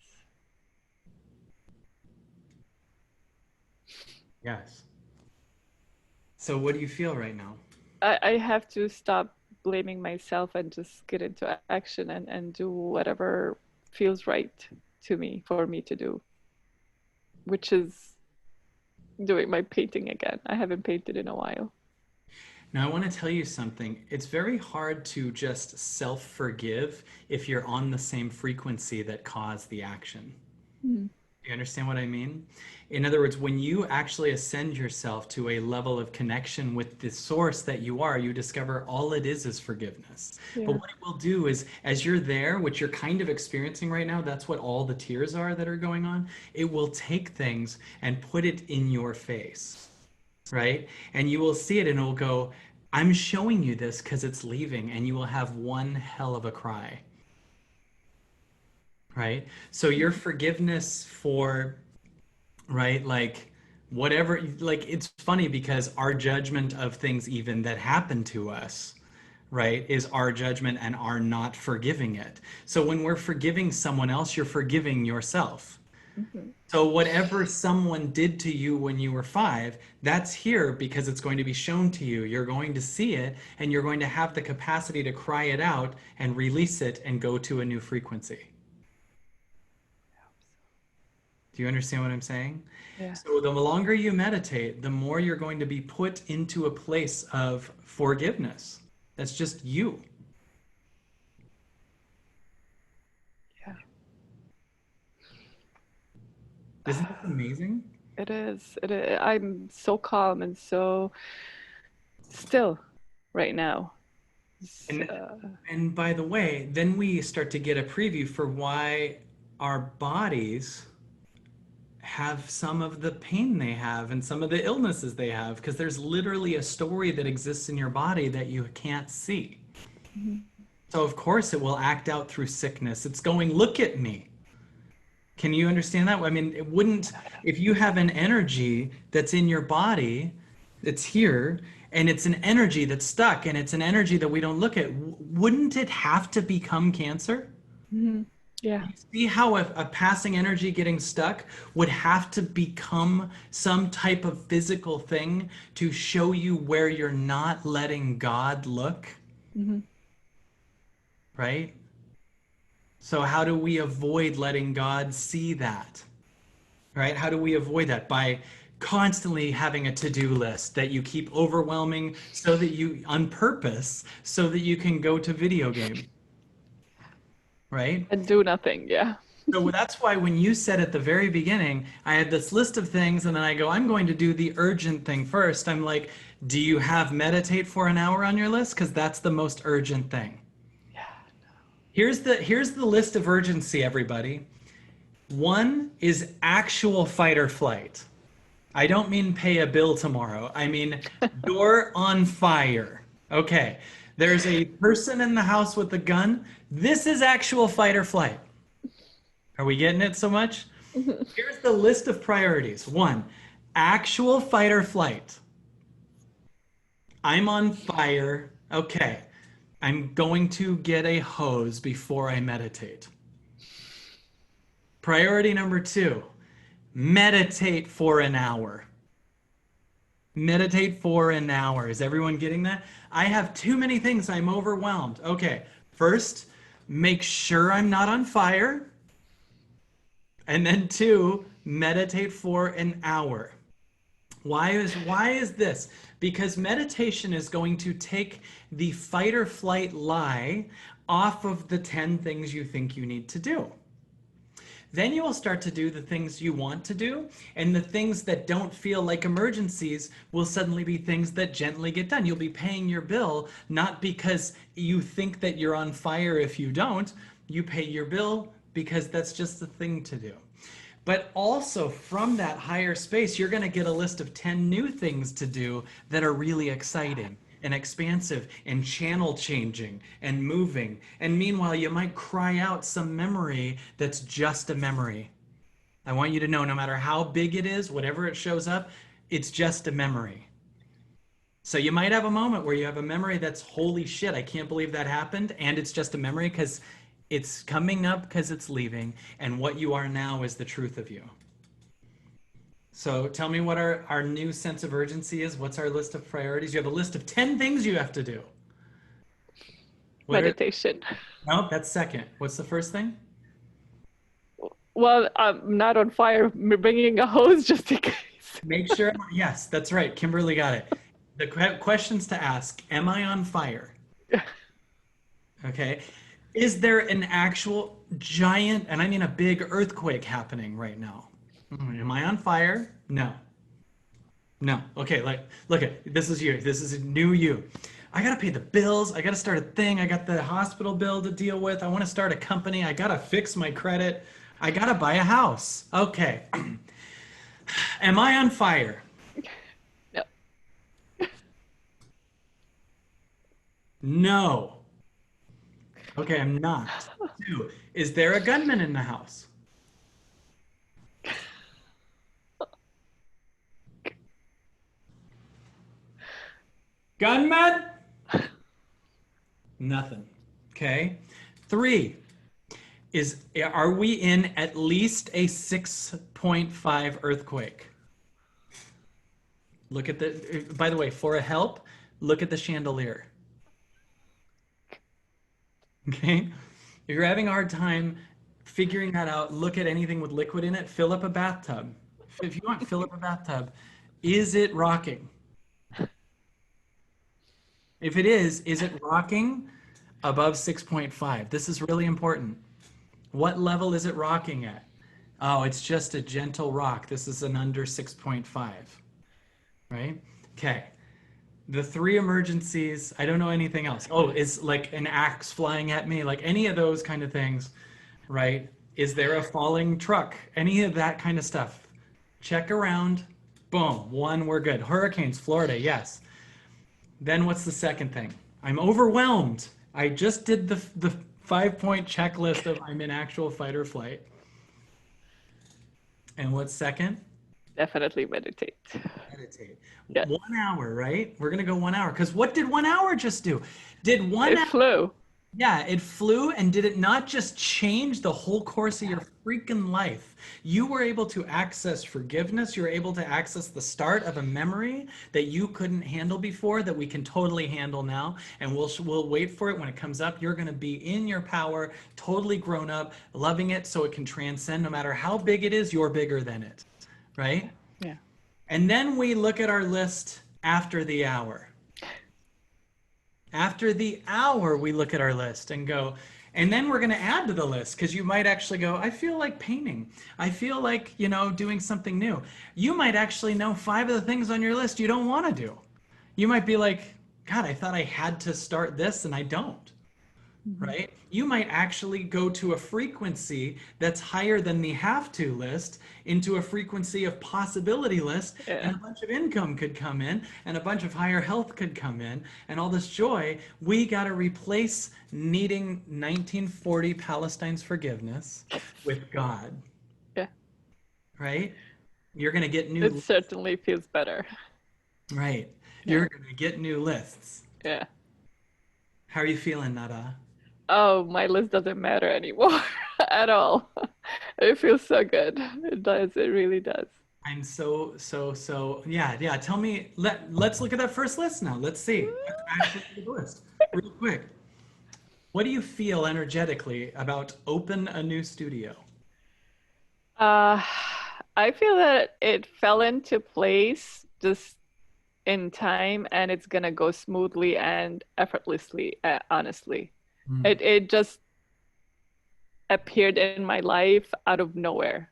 Yes. So what do you feel right now? I have to stop blaming myself and just get into action and do whatever feels right to me for me to do, which is doing my painting again. I haven't painted in a while. Now, I want to tell you something. It's very hard to just self-forgive if you're on the same frequency that caused the action. Mhm. You understand what I mean? In other words, when you actually ascend yourself to a level of connection with the source that you are, you discover all it is forgiveness. But Yeah. what it will do is, as you're there, which you're kind of experiencing right now, that's what all the tears are that are going on. It will take things and put it in your face, right? And you will see it and it will go, I'm showing you this because it's leaving, and you will have one hell of a cry, right? So your forgiveness for, right, like whatever, like it's funny because our judgment of things even that happen to us, right, is our judgment and our not forgiving it. So when we're forgiving someone else, you're forgiving yourself. Mhm. So whatever someone did to you when you were 5, that's here because it's going to be shown to you. You're going to see it and you're going to have the capacity to cry it out and release it and go to a new frequency. Do you understand what I'm saying? Yeah. So the longer you meditate, the more you're going to be put into a place of forgiveness. That's just you. Yeah. Isn't this amazing? It is. It is. I'm so calm and so still right now. And and by the way, then we start to get a preview for why our bodies have some of the pain they have and some of the illnesses they have, because there's literally a story that exists in your body that you can't see. Mhm. So of course it will act out through sickness. It's going, look at me. Can you understand that? I mean, it wouldn't, if you have an energy that's in your body, that's here, and it's an energy that's stuck, and it's an energy that we don't look at, wouldn't it have to become cancer? Mhm. Yeah. See how a passing energy getting stuck would have to become some type of physical thing to show you where you're not letting God look, Mhm. right? So how do we avoid letting God see that? Right? How do we avoid that? By constantly having a to-do list that you keep overwhelming so that you, on purpose, so that you can go to video game, right? And do nothing. Yeah. So that's why when you said at the very beginning, I had this list of things, and then I go, I'm going to do the urgent thing first. I'm like, do you have meditate for an hour on your list? Because that's the most urgent thing. Yeah. Here's the list of urgency, everybody. One is actual fight or flight. I don't mean pay a bill tomorrow. I mean, you're on fire. Okay. There's a person in the house with a gun. This is actual fight or flight. Are we getting it so much? Mhm. Here's the list of priorities. One, actual fight or flight. I'm on fire. Okay. I'm going to get a hose before I meditate. Priority number 2, meditate for an hour. Meditate for an hour. Is everyone getting that? I have too many things. I'm overwhelmed. Okay. First, make sure I'm not on fire. And then 2, meditate for an hour. Why is this? Because meditation is going to take the fight or flight lie off of the 10 things you think you need to do. Then you will start to do the things you want to do, and the things that don't feel like emergencies will suddenly be things that gently get done. You'll be paying your bill not because you think that you're on fire if you don't. You pay your bill because that's just the thing to do. But also from that higher space, you're going to get a list of 10 new things to do that are really exciting and expansive and channel changing and moving. And meanwhile, you might cry out some memory that's just a memory. I want you to know no matter how big it is, whatever it shows up, it's just a memory. So you might have a moment where you have a memory that's holy shit, I can't believe that happened. And it's just a memory because it's coming up because it's leaving. And what you are now is the truth of you. So tell me what our new sense of urgency is. What's our list of priorities? You have a list of 10 things you have to do. What are, Meditation. no, that's second. What's the first thing? Well, I'm not on fire. Bringing a hose just in case. Make sure, yes, that's right. Kimberly got it. The questions to ask, am I on fire? Okay. Is there an actual giant, and I mean a big earthquake happening right now? Am I on fire? No. No. Okay, like look at this is you. This is a new you. I gotta pay the bills. I gotta start a thing. I got the hospital bill to deal with. I want to start a company. I gotta fix my credit. I gotta buy a house. Okay. Am I on fire? No. No. Okay, I'm not. Two. Is there a gunman in the house? Gunman? Nothing. Okay. Three. Are we in at least a 6.5 earthquake? Look at the, by the way, for a help, look at the chandelier. Okay? If you're having a hard time figuring that out, look at anything with liquid in it, fill up a bathtub. If you want, fill up a bathtub. Is it rocking? If it is it rocking above 6.5? This is really important. What level is it rocking at? Oh, it's just a gentle rock. This is an under 6.5, right? Okay. The three emergencies, I don't know anything else. Oh, is like an axe flying at me, like any of those kind of things, right? Is there a falling truck? Any of that kind of stuff. Check around. Boom. One, we're good. Hurricanes, Florida, yes. Then what's the second thing? I'm overwhelmed. I just did the 5-point checklist of I'm in actual fight or flight. And what's second? Definitely meditate. Meditate. Yeah. 1 hour, right? We're gonna go 1 hour. Because what did 1 hour just do? Did one It hour, flew. yeah, it flew, and did it not just change the whole course of your freaking life? You were able to access forgiveness. You were able to access the start of a memory that you couldn't handle before that we can totally handle now. And we'll wait for it when it comes up. You're going to be in your power, totally grown up, loving it so it can transcend no matter how big it is, you're bigger than it. Right? Yeah. And then we look at our list after the hour. After the hour, we look at our list and go, and then we're going to add to the list because you might actually go, I feel like painting. I feel like, doing something new. You might actually know 5 of the things on your list you don't want to do. You might be like, God, I thought I had to start this and I don't. Right? You might actually go to a frequency that's higher than the have to list into a frequency of possibility list, Yeah. and a bunch of income could come in, and a bunch of higher health could come in, and all this joy. We got to replace needing 1940 Palestine's forgiveness with God. Yeah. Right? You're going to get new. It certainly feels better. Right. Yeah. You're going to get new lists. Yeah. How are you feeling, Nada? Oh, my list doesn't matter anymore at all. It feels so good. It does. It really does. I'm so yeah. Tell me, let's look at that first list now. Let's see. Let's actually look at the list real quick. What do you feel energetically about open a new studio? Uh, I feel that it fell into place just in time, and it's gonna go smoothly and effortlessly, honestly. Hmm. It just appeared in my life out of nowhere,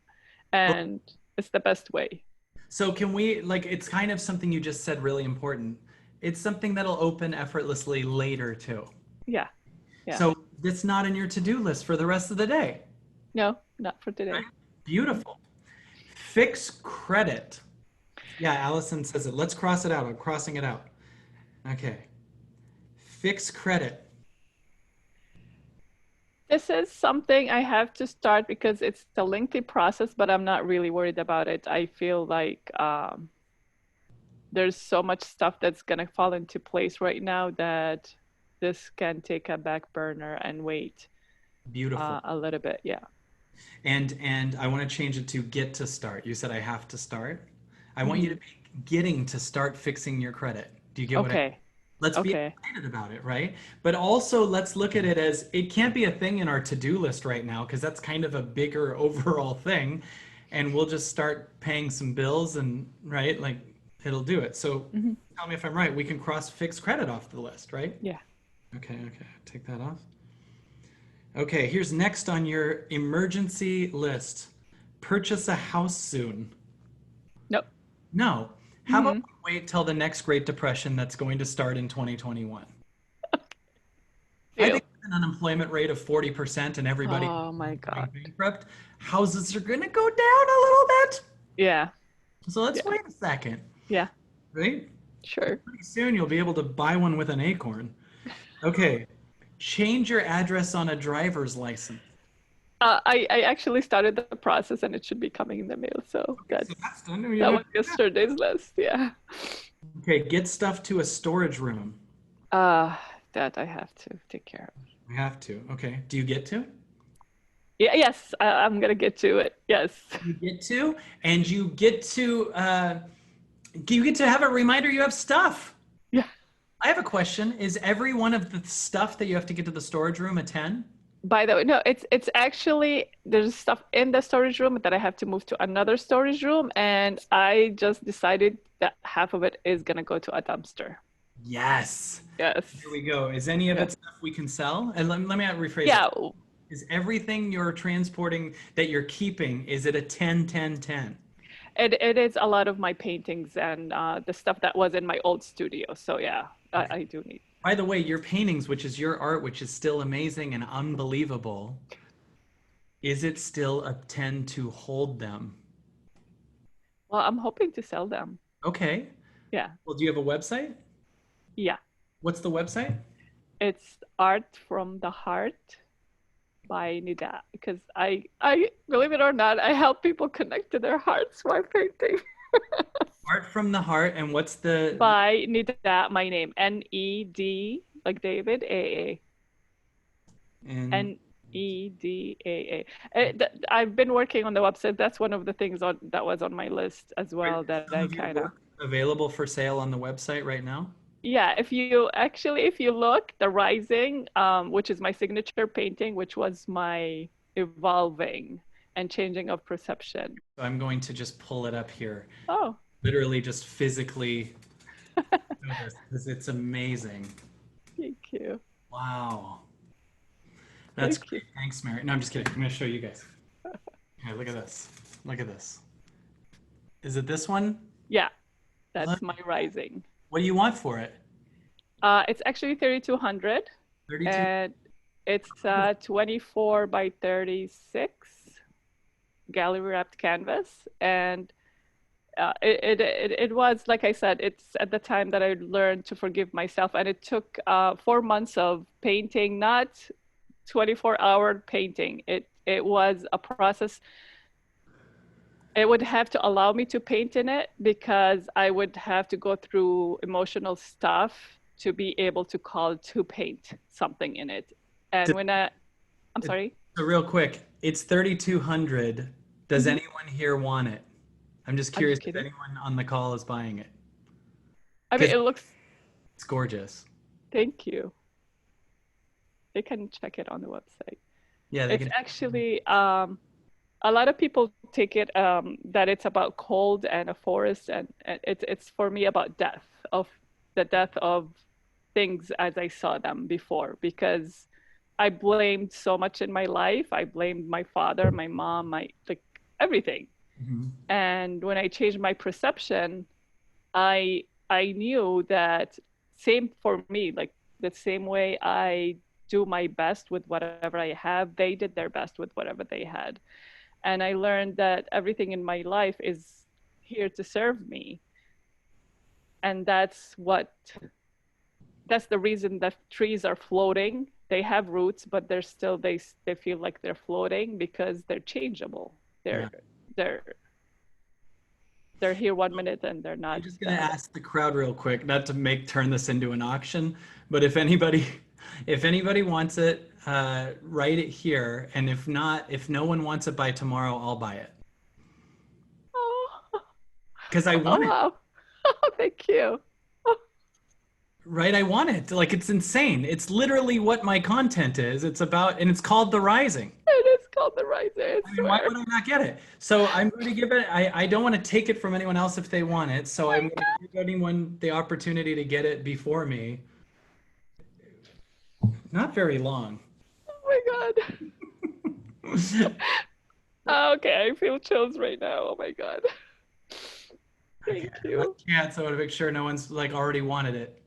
and it's the best way. So can we, like, it's kind of something you just said really important. It's something that'll open effortlessly later too. Yeah. Yeah. So it's not in your to-do list for the rest of the day. No, not for today. Right? Beautiful. Fix credit. Yeah, Allison says it. Let's cross it out. I'm crossing it out. Okay. Fix credit. This is something I have to start because it's a lengthy process, but I'm not really worried about it. I feel like there's so much stuff that's gonna fall into place right now that this can take a back burner and wait Beautiful. a little bit. Yeah. And I want to change it to get to start. You said I have to start. I want you to be getting to start fixing your credit. Do you get what I mean? Okay. Let's be Okay. excited about it, right? But also let's look at it as it can't be a thing in our to-do list right now because that's kind of a bigger overall thing. and we'll just start paying some bills and right, like it'll do it. So Hmm. tell me if I'm right. We can cross fixed credit off the list, right? Yeah. Okay, okay. Take that off. Okay, here's next on your emergency list. Purchase a house soon. Nope. No. How about Hmm. we wait till the next Great Depression that's going to start in 2021? I Deal. think with an unemployment rate of 40% and everybody Oh my going God. bankrupt, houses are going to go down a little bit. Yeah. So let's Yeah. wait a second, Yeah. right? Sure. Pretty soon you'll be able to buy one with an acorn. Okay. Change your address on a driver's license. I actually started the process and it should be coming in the mail. So Okay, so that's done. No, you that don't. was yesterday's list. Yeah. Okay, get stuff to a storage room. Uh, that I have to take care of. We have to. Okay. Do you get to? Yeah, yes, I'm gonna get to it. Yes. You get to, and you get to have a reminder you have stuff. Yeah. I have a question. Is every one of the stuff that you have to get to the storage room a 10? By the way, no, it's actually there's stuff in the storage room that I have to move to another storage room, and I just decided that half of it is gonna go to a dumpster. Yes. Yes. Here we go. Is any of Yeah. it stuff we can sell? And let me rephrase it. Yeah. Is everything you're transporting that you're keeping, is it a 10, 10, 10? It is a lot of my paintings and the stuff that was in my old studio. So yeah, Okay. I do need. By the way, your paintings, which is your art, which is still amazing and unbelievable, is it still a 10 to hold them? Well, I'm hoping to sell them. Okay. Yeah. Well, do you have a website? Yeah. What's the website? It's Art from the Heart by Nida because I believe it or not, I help people connect to their hearts while painting. Art from the Heart. And what's the By Nida, my name, Ned, like David, A and Neda. I've been working on the website. That's one of the things that was on my list as well is that some I of your kind of. work available for sale on the website right now? Yeah, if you look, the Rising, which is my signature painting, which was my evolving and changing of perception. So I'm going to just pull it up here. Oh, Literally just physically do this because it's amazing. thank you. Wow. That's Thank you. great. Thanks, Mary. No, I'm just kidding. I'm going to show you guys. Here, look at this. Look at this. Is it this one? Yeah, Look. that's my Rising. What do you want for it? It's actually 3200 32. and it's 24 by 36 gallery wrapped canvas. And it was, like I said, it's at the time that I learned to forgive myself. And it took 4 months of painting, not 24-hour painting. It was a process. It would have to allow me to paint in it because I would have to go through emotional stuff to be able to call to paint something in it. And Did- when I'm sorry. So real quick, it's 3200. Does Mhm. anyone here want it? I'm just Are you curious if kidding? anyone on the call is buying it I mean, because it looks, it's gorgeous. thank you. They can check it on the website. Yeah, they It's can. actually, a lot of people take it that it's about cold and a forest, and it's for me about death, of the death of things as I saw them before, because I blamed so much in my life. I blamed my father, my mom, my like everything. Mhm. And when I changed my perception, I knew that same for me, like the same way I do my best with whatever I have, they did their best with whatever they had. And I learned that everything in my life is here to serve me. And that's the reason that trees are floating. They have roots, but they're still they feel like they're floating because they're changeable. Yeah. They're they're here 1 minute and they're I'm not just the gonna other. ask the crowd real quick, not to turn this into an auction, but if anybody, if anybody wants it, write it here, and if not, if no one wants it by tomorrow, I'll buy it Oh, because I oh want it. wow. Thank you. Right? I want it. Like it's insane. It's literally what my content is. It's about, and it's called The Rising. It is all the right day, I I mean, why swear. would I not get it? So I'm going to give it, I don't want to take it from anyone else if they want it. So I'm going to give anyone the opportunity to get it before me. Not very long. Oh my God. Okay, I feel chills right now. Oh my God. Okay, Thank let's you. chance. I want to make sure no one's like already wanted it.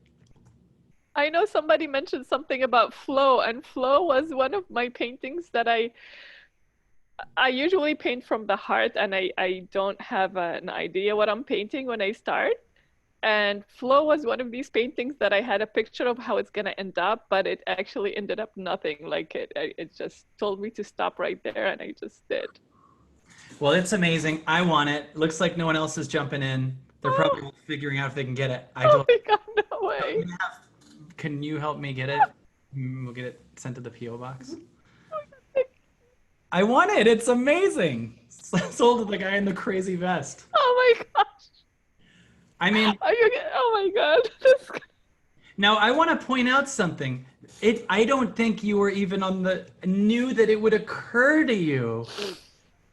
I know somebody mentioned something about flow, and flow was one of my paintings that I usually paint from the heart, and I don't have an idea what I'm painting when I start. And flow was one of these paintings that I had a picture of how it's gonna end up, but it actually ended up nothing like it. It just told me to stop right there, and I just did. Well, it's amazing. I want it. Looks like no one else is jumping in. They're Oh, probably all figuring out if they can get it. I oh don't. my God, no way. Can you help me get it? We'll get it sent to the PO box. I want it. It's amazing. Sold to the guy in the crazy vest. Oh my gosh. I mean, Are you, oh my God. This, now I want to point out something. I don't think you were even on the knew that it would occur to you,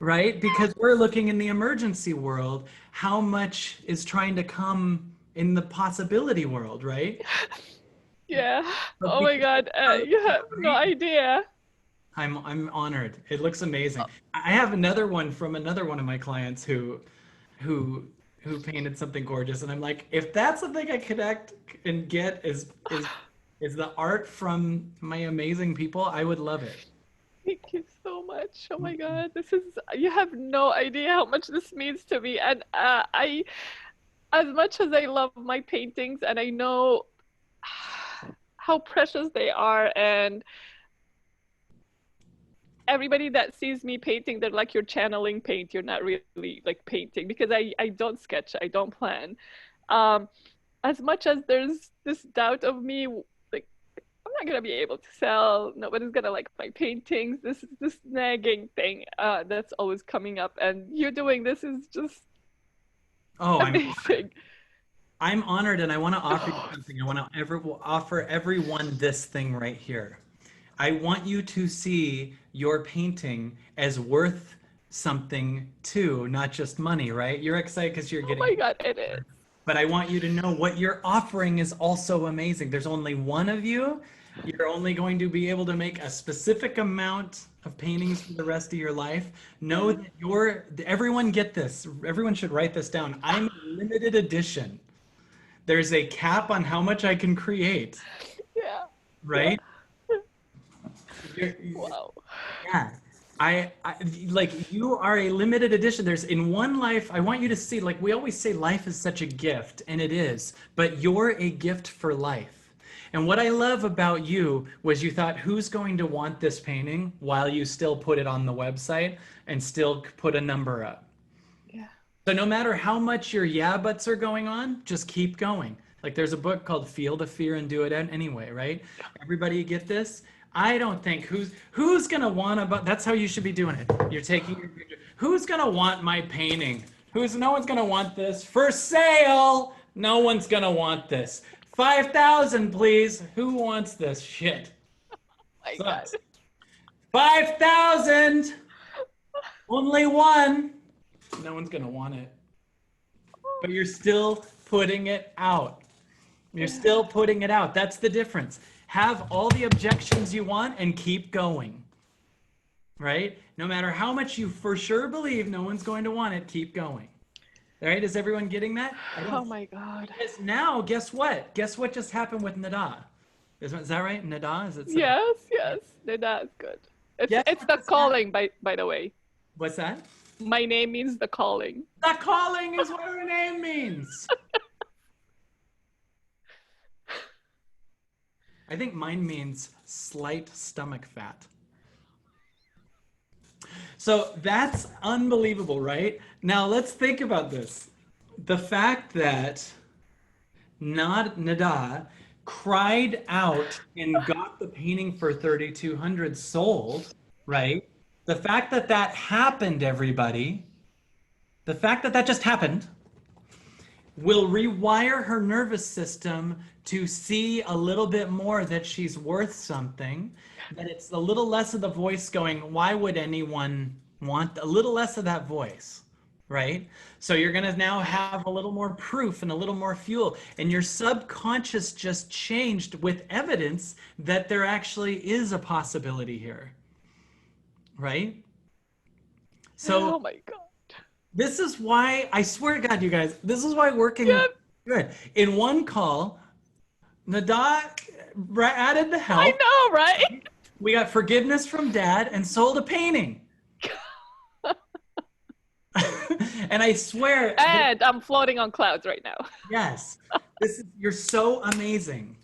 right? Because we're looking in the emergency world, how much is trying to come in the possibility world, right? yeah. But Oh my because God. You have no right? idea. I'm honored. It looks amazing. I have another one from another one of my clients who who painted something gorgeous, and I'm like, if that's something I connect and get is the art from my amazing people, I would love it. Thank you so much. Oh my God. This is, you have no idea how much this means to me. And as much as I love my paintings and I know how precious they are, and everybody that sees me painting, they're like, you're channeling paint. You're not really like painting because I don't sketch, I don't plan. Um, as much as there's this doubt of me, like, I'm not gonna be able to sell. Nobody's gonna like my paintings. This nagging thing that's always coming up, and you doing this is just Oh, amazing. I'm honored, and I want to offer you something. I want to offer everyone this thing right here. I want you to see your painting as worth something too, not just money, right? You're excited because you're Oh getting, my God, it is. but I want you to know what you're offering is also amazing. There's only one of you. You're only going to be able to make a specific amount of paintings for the rest of your life. Know Yeah. that everyone get this. Everyone should write this down. I'm limited edition. There's a cap on how much I can create, Yeah. Yeah. right? You're- Wow. yeah. I like you are a limited edition. There's in one life, I want you to see, like we always say, life is such a gift, and it is, but you're a gift for life. And what I love about you was you thought, who's going to want this painting while you still put it on the website and still put a number up? Yeah. So no matter how much your yeah buts are going on, just keep going. Like there's a book called Feel the Fear and Do It Anyway, right? Everybody get this? I don't think who's gonna want about that's how you should be doing it. You're taking your picture. Who's gonna want my painting? No one's gonna want this. For sale! No one's gonna want this. 5,000, please. Who wants this shit? My God. Sucks. 5,000! Only one. No one's gonna want it. But you're still putting it out. You're Yeah. still putting it out. That's the difference. Have all the objections you want and keep going, right? No matter how much you for sure believe no one's going to want it, keep going. All right, is everyone getting that? I Oh don't. my God. Because now, guess what? Guess what just happened with Nada? Is that right? Nada? Is it so? Yes, yes. No, that's good. Guess It's what the just happened? calling, by the way. What's that? My name means the calling. That calling is what her name means. I think mine means slight stomach fat. So that's unbelievable, right? Now let's think about this. The fact that Nada cried out and got the painting for 3,200 sold, right? The fact that that happened, everybody, the fact that that just happened will rewire her nervous system to see a little bit more that she's worth something, that it's a little less of the voice going, why would anyone want a little less of that voice, right? So you're going to now have a little more proof and a little more fuel, and your subconscious just changed with evidence that there actually is a possibility here, right? Oh So my God. this is why, I swear to God, you guys, this is why working with Yeah, good. In one call, Nada added the I help. know, right? We got forgiveness from dad and sold a painting. And I swear, And I'm floating on clouds right now. yes, this is, you're so amazing,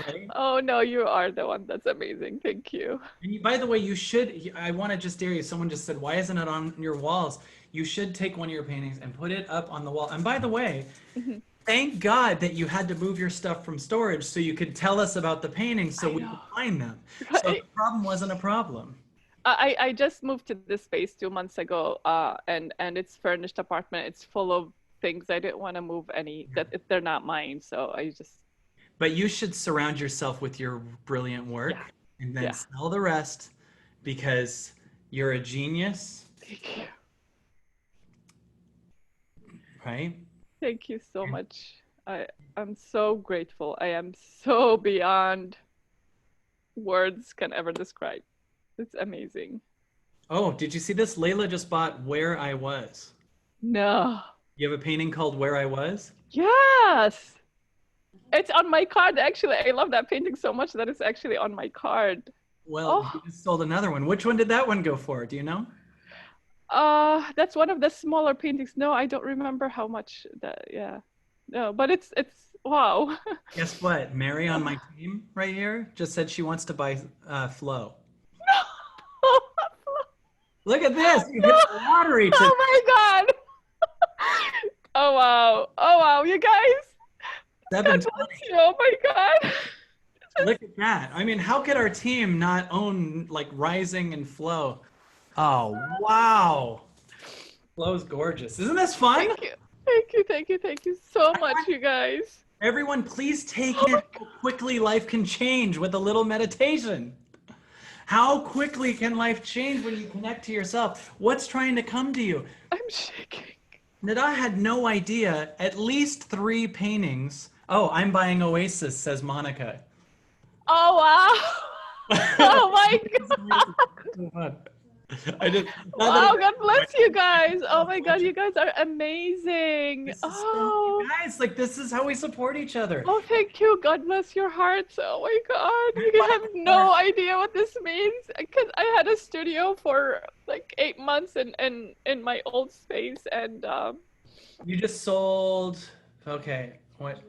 right? Oh no, you are the one that's amazing. Thank you. And you, by the way, you should, I want to just dare you, someone just said, why isn't it on your walls? You should take one of your paintings and put it up on the wall. And by the way, Mhm. thank God that you had to move your stuff from storage so you could tell us about the paintings so I we know, could find them. So the right? problem wasn't a problem. I just moved to this space 2 months ago, and it's furnished apartment. It's full of things I didn't want to move any that if they're not mine. So I just But you should surround yourself with your brilliant yeah, work and then yeah. sell the rest because you're a genius, Thank you. right? Thank you so much. I'm so grateful. I am so beyond words can ever describe. It's amazing. Oh, did you see this? Layla just bought Where I Was. No. You have a painting called Where I Was? Yes. It's on my card. Actually, I love that painting so much that it's actually on my card. Well, Oh, you just sold another one. Which one did that one go for? Do you know? that's one of the smaller paintings. No, I don't remember how much that, yeah. No, but it's wow. Guess what? Mary on my Oh, team right here just said she wants to buy Flow. no. Look at this. You No. hit the lottery today. Oh my God. Oh wow. Oh wow, you guys. God 720. bless you. Oh my God. Look at that. I mean, how could our team not own like Rising and Flow? Oh, wow. Flow's gorgeous. Isn't this fun? Thank you. Thank you. Thank you. Thank you so I much, want you guys. everyone, please take Oh in my how God. quickly life can change with a little meditation. How quickly can life change when you connect to yourself? What's trying to come to you? I'm shaking. Nada had no idea. At least 3 paintings. Oh, I'm buying Oasis, says Monica. Oh wow. Oh my God. I just now that Wow, God bless you guys. Oh my God, it, you guys are amazing. this is so you Oh, guys like this is how we support each other. oh, thank you. God bless your hearts. Oh my God, I'm you buying have more. no idea what this means. Because I had a studio for like 8 months in my old space, and You just sold okay. What?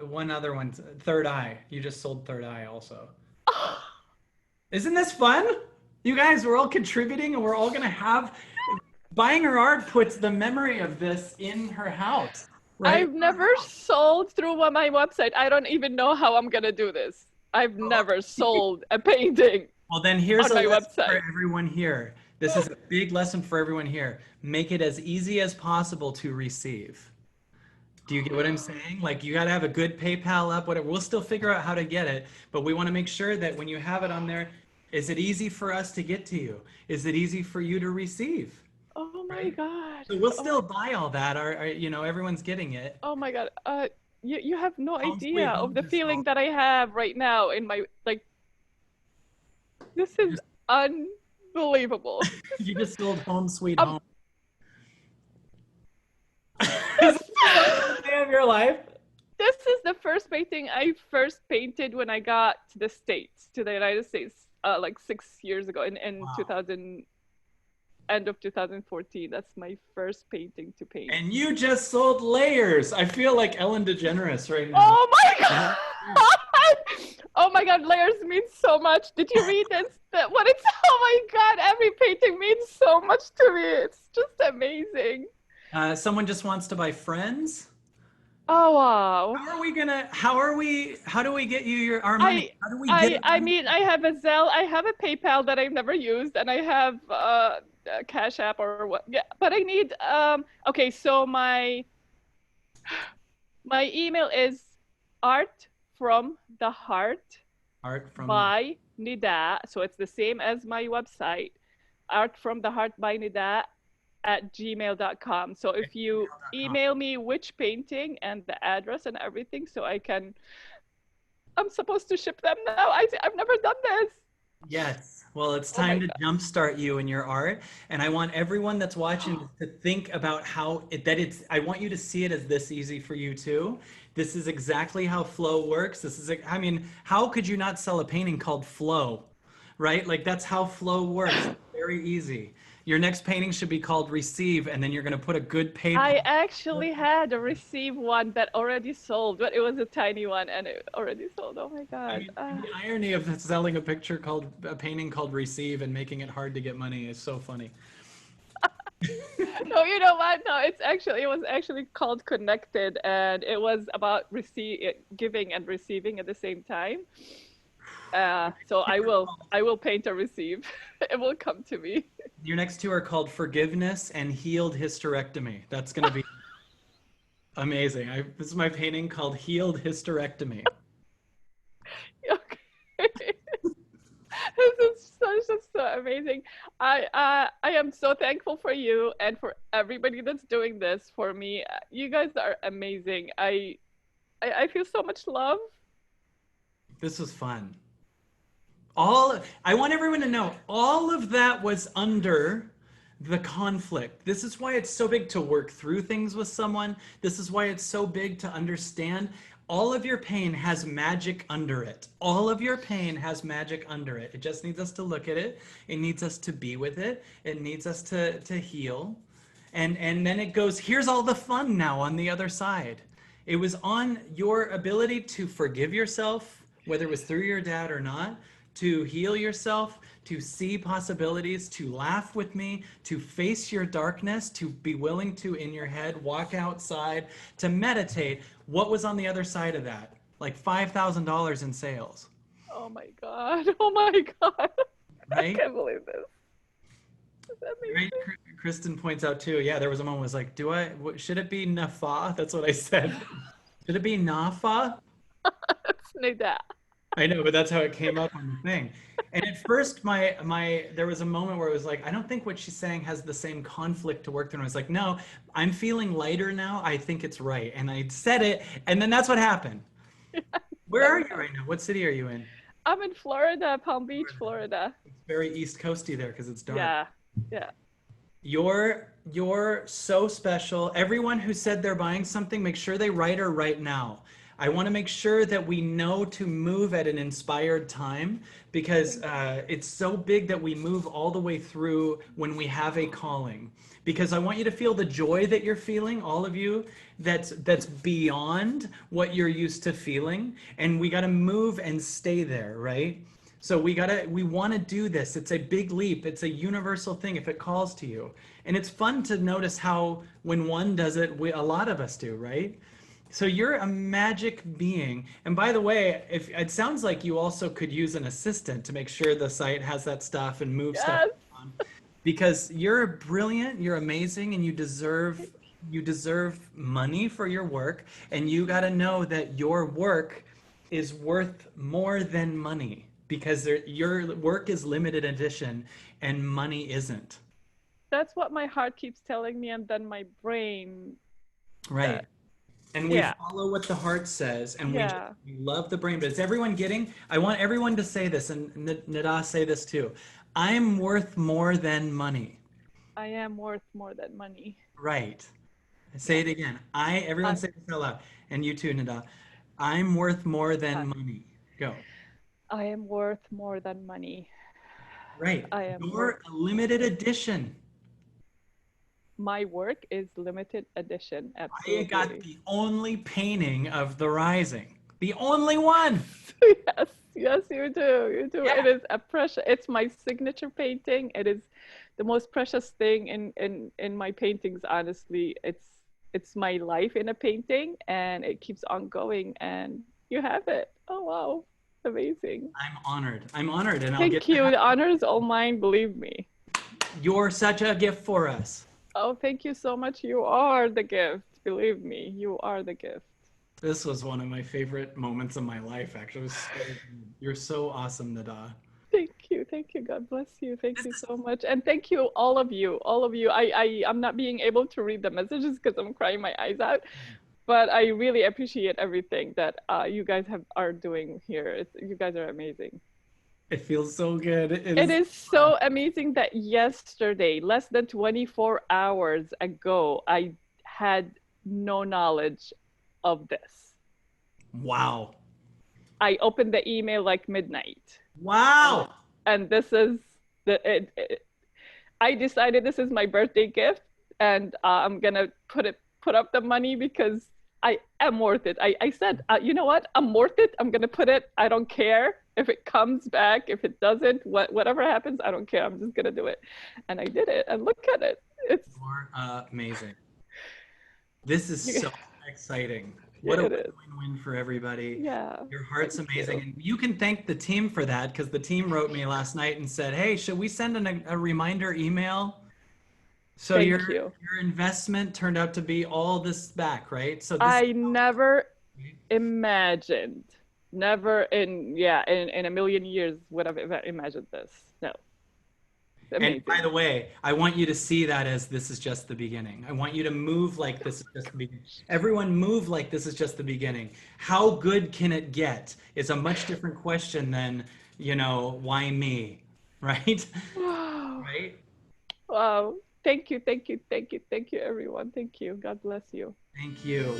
One other one. Third Eye. You just sold Third Eye also. Isn't this fun? You guys, we're all contributing, and we're all gonna have. Buying her art puts the memory of this in her house, right? I've never sold through my website. I don't even know how I'm gonna do this. I've never sold a painting Well, then here's on a my lesson for website. everyone here. This is a big lesson for everyone here. Make it as easy as possible to receive. Do you get what I'm saying? Like you got to have a good PayPal up, whatever. We'll still figure out how to get it, but we want to make sure that when you have it on there, is it easy for us to get to you? Is it easy for you to receive? Oh my Right? God. So we'll Oh my, still buy all that. Everyone's getting it. oh my God. You have no Home idea sweet of home the just feeling sold. that I have right now in my like. This is Just, unbelievable. you just sold home sweet Um, home. Is this the best day of your life? this is the first painting I first painted when I got to the States, to the United States, like 6 years ago in Wow. 2000, end of 2014. That's my first painting to paint. And you just sold layers. I feel like Ellen DeGeneres right now. Oh my God! Oh my God, layers means so much. Did you read this? What it's, oh my God, every painting means so much to me. It's just amazing. Someone just wants to buy Friends. Oh wow. How do we get you our money? I How do we get it I on? mean, I have a Zelle, I have a PayPal that I've never used, and I have a Cash App or what. Yeah, but I need okay, so my My email is art from the heart Art from the by Nida. So it's the same as my website, art from the heart by Nida at gmail.com. So if you gmail.com. email me which painting and the address and everything, so I'm supposed to ship them now. I've never done this. Yes. Well, it's Oh my time to God. jumpstart you in your art. And I want everyone that's watching to think about I want you to see it as this easy for you too. This is exactly how flow works. I mean, how could you not sell a painting called Flow, right? Like that's how flow works. It's very easy. Your next painting should be called Receive, and then you're going to put a good I PayPal. actually had a receive one that already sold, but it was a tiny one and it already sold. Oh my I God. mean, the irony of selling a painting called Receive and making it hard to get money is so funny. No, you know what? No, it was actually called Connected, and it was about giving and receiving at the same time. So I will paint a receive. It will come to me. Your next two are called Forgiveness and Healed Hysterectomy. That's going to be amazing. This is my painting called Healed Hysterectomy. Okay. This is just so amazing. I am so thankful for you and for everybody that's doing this for me. You guys are amazing. I feel so much love. This was fun. I want everyone to know all of that was under the conflict. This is why it's so big to work through things with someone. This is why it's so big to understand all of your pain has magic under it. All of your pain has magic under it. It just needs us to look at it. It needs us to be with it. It needs us to heal. And then it goes, here's all the fun now on the other side. It was on your ability to forgive yourself, whether it was through your dad or not, to heal yourself, to see possibilities, to laugh with me, to face your darkness, to be willing to, in your head, walk outside, to meditate. What was on the other side of that? Like $5,000 in sales, Oh my God. Oh my God. I right? can't believe this. It's Right. amazing. Kristen points out too. Yeah, there was a moment was like, should it be Nafa? That's what I said. Should it be Nafa? It's Nida. I know, but that's how it came up on the thing. And at first, there was a moment where it was like, I don't think what she's saying has the same conflict to work through. And I was like, no, I'm feeling lighter now. I think it's right. And I said it, and then that's what happened. Where are you right now? What city are you in? I'm in Florida, Palm Beach, Florida. Florida. It's very East Coasty there because it's dark. Yeah. Yeah. You're so special. Everyone who said they're buying something, make sure they write her right now. I want to make sure that we know to move at an inspired time because it's so big that we move all the way through when we have a calling. Because I want you to feel the joy that you're feeling, all of you, that's beyond what you're used to feeling, and we got to move and stay there, right? So we want to do this. It's a big leap. It's a universal thing if it calls to you. And it's fun to notice how when one does it, a lot of us do, right? So you're a magic being. And by the way, if it sounds like you also could use an assistant to make sure the site has that stuff and move stuff Yes. on. Because you're brilliant, you're amazing, and you deserve money for your work. And you got to know that your work is worth more than money because your work is limited edition and money isn't. That's what my heart keeps telling me, and then my brain Right. that And we yeah. follow what the heart says and Yeah. we love the brain. But is everyone getting? I want everyone to say this and Nada say this too. I'm worth more than money. I am worth more than money. Right. Say Yeah. it again. Everyone I say this out loud. And you too, Nada. I'm worth more I than money. Go. I am worth more than money. Right. I am worth You're a limited edition. My work is limited edition. I got Absolutely. the only painting of the rising. The only one. Yes, yes, you do. You do. Yeah. It is a precious. It's my signature painting. It is the most precious thing in my paintings. Honestly, it's my life in a painting, and it keeps on going. And you have it. Oh wow, amazing. I'm honored. I'm honored and I'll get Thank to you. have The honor is all mine. Believe me. you're such a gift for us. Oh, thank you so much. You are the gift. Believe me, you are the gift. This was one of my favorite moments of my life, actually. It was so good. You're so awesome, Nada. Thank you. Thank you. God bless you. Thank This you is so much. And thank you, all of you. All of you. I'm not being able to read the messages because I'm crying my eyes out. But I really appreciate everything that you guys are doing here. You guys are amazing. it feels so good. It It is is so amazing that yesterday, less than 24 hours ago, I had no knowledge of this. wow. I opened the email like midnight, and Wow. this is I decided this is my birthday gift, and I'm gonna put up the money because I am worth it. I said, you know what? I'm worth it. I'm gonna put it. I don't care if it comes back, if it doesn't, whatever happens, I don't care. I'm just gonna do it, and I did it. And look at it. It's You're amazing. This is so exciting. What a it is. win-win-win for everybody. Yeah. Your heart's Thank amazing. you. And you can thank the team for that because the team wrote me last night and said, hey, should we send a reminder email? So Thank you. your investment turned out to be all this back, right? So this I never imagined, never in in a million years would have imagined this. No, and by amazing. the way, I want you to see that as this is just the beginning. I want you to move like this is just the beginning. Everyone move like this is just the beginning. How good can it get? It's a much different question than, why me, right? Wow. Right? Wow. Thank you, thank you, thank you, thank you, everyone. Thank you. God bless you. Thank you.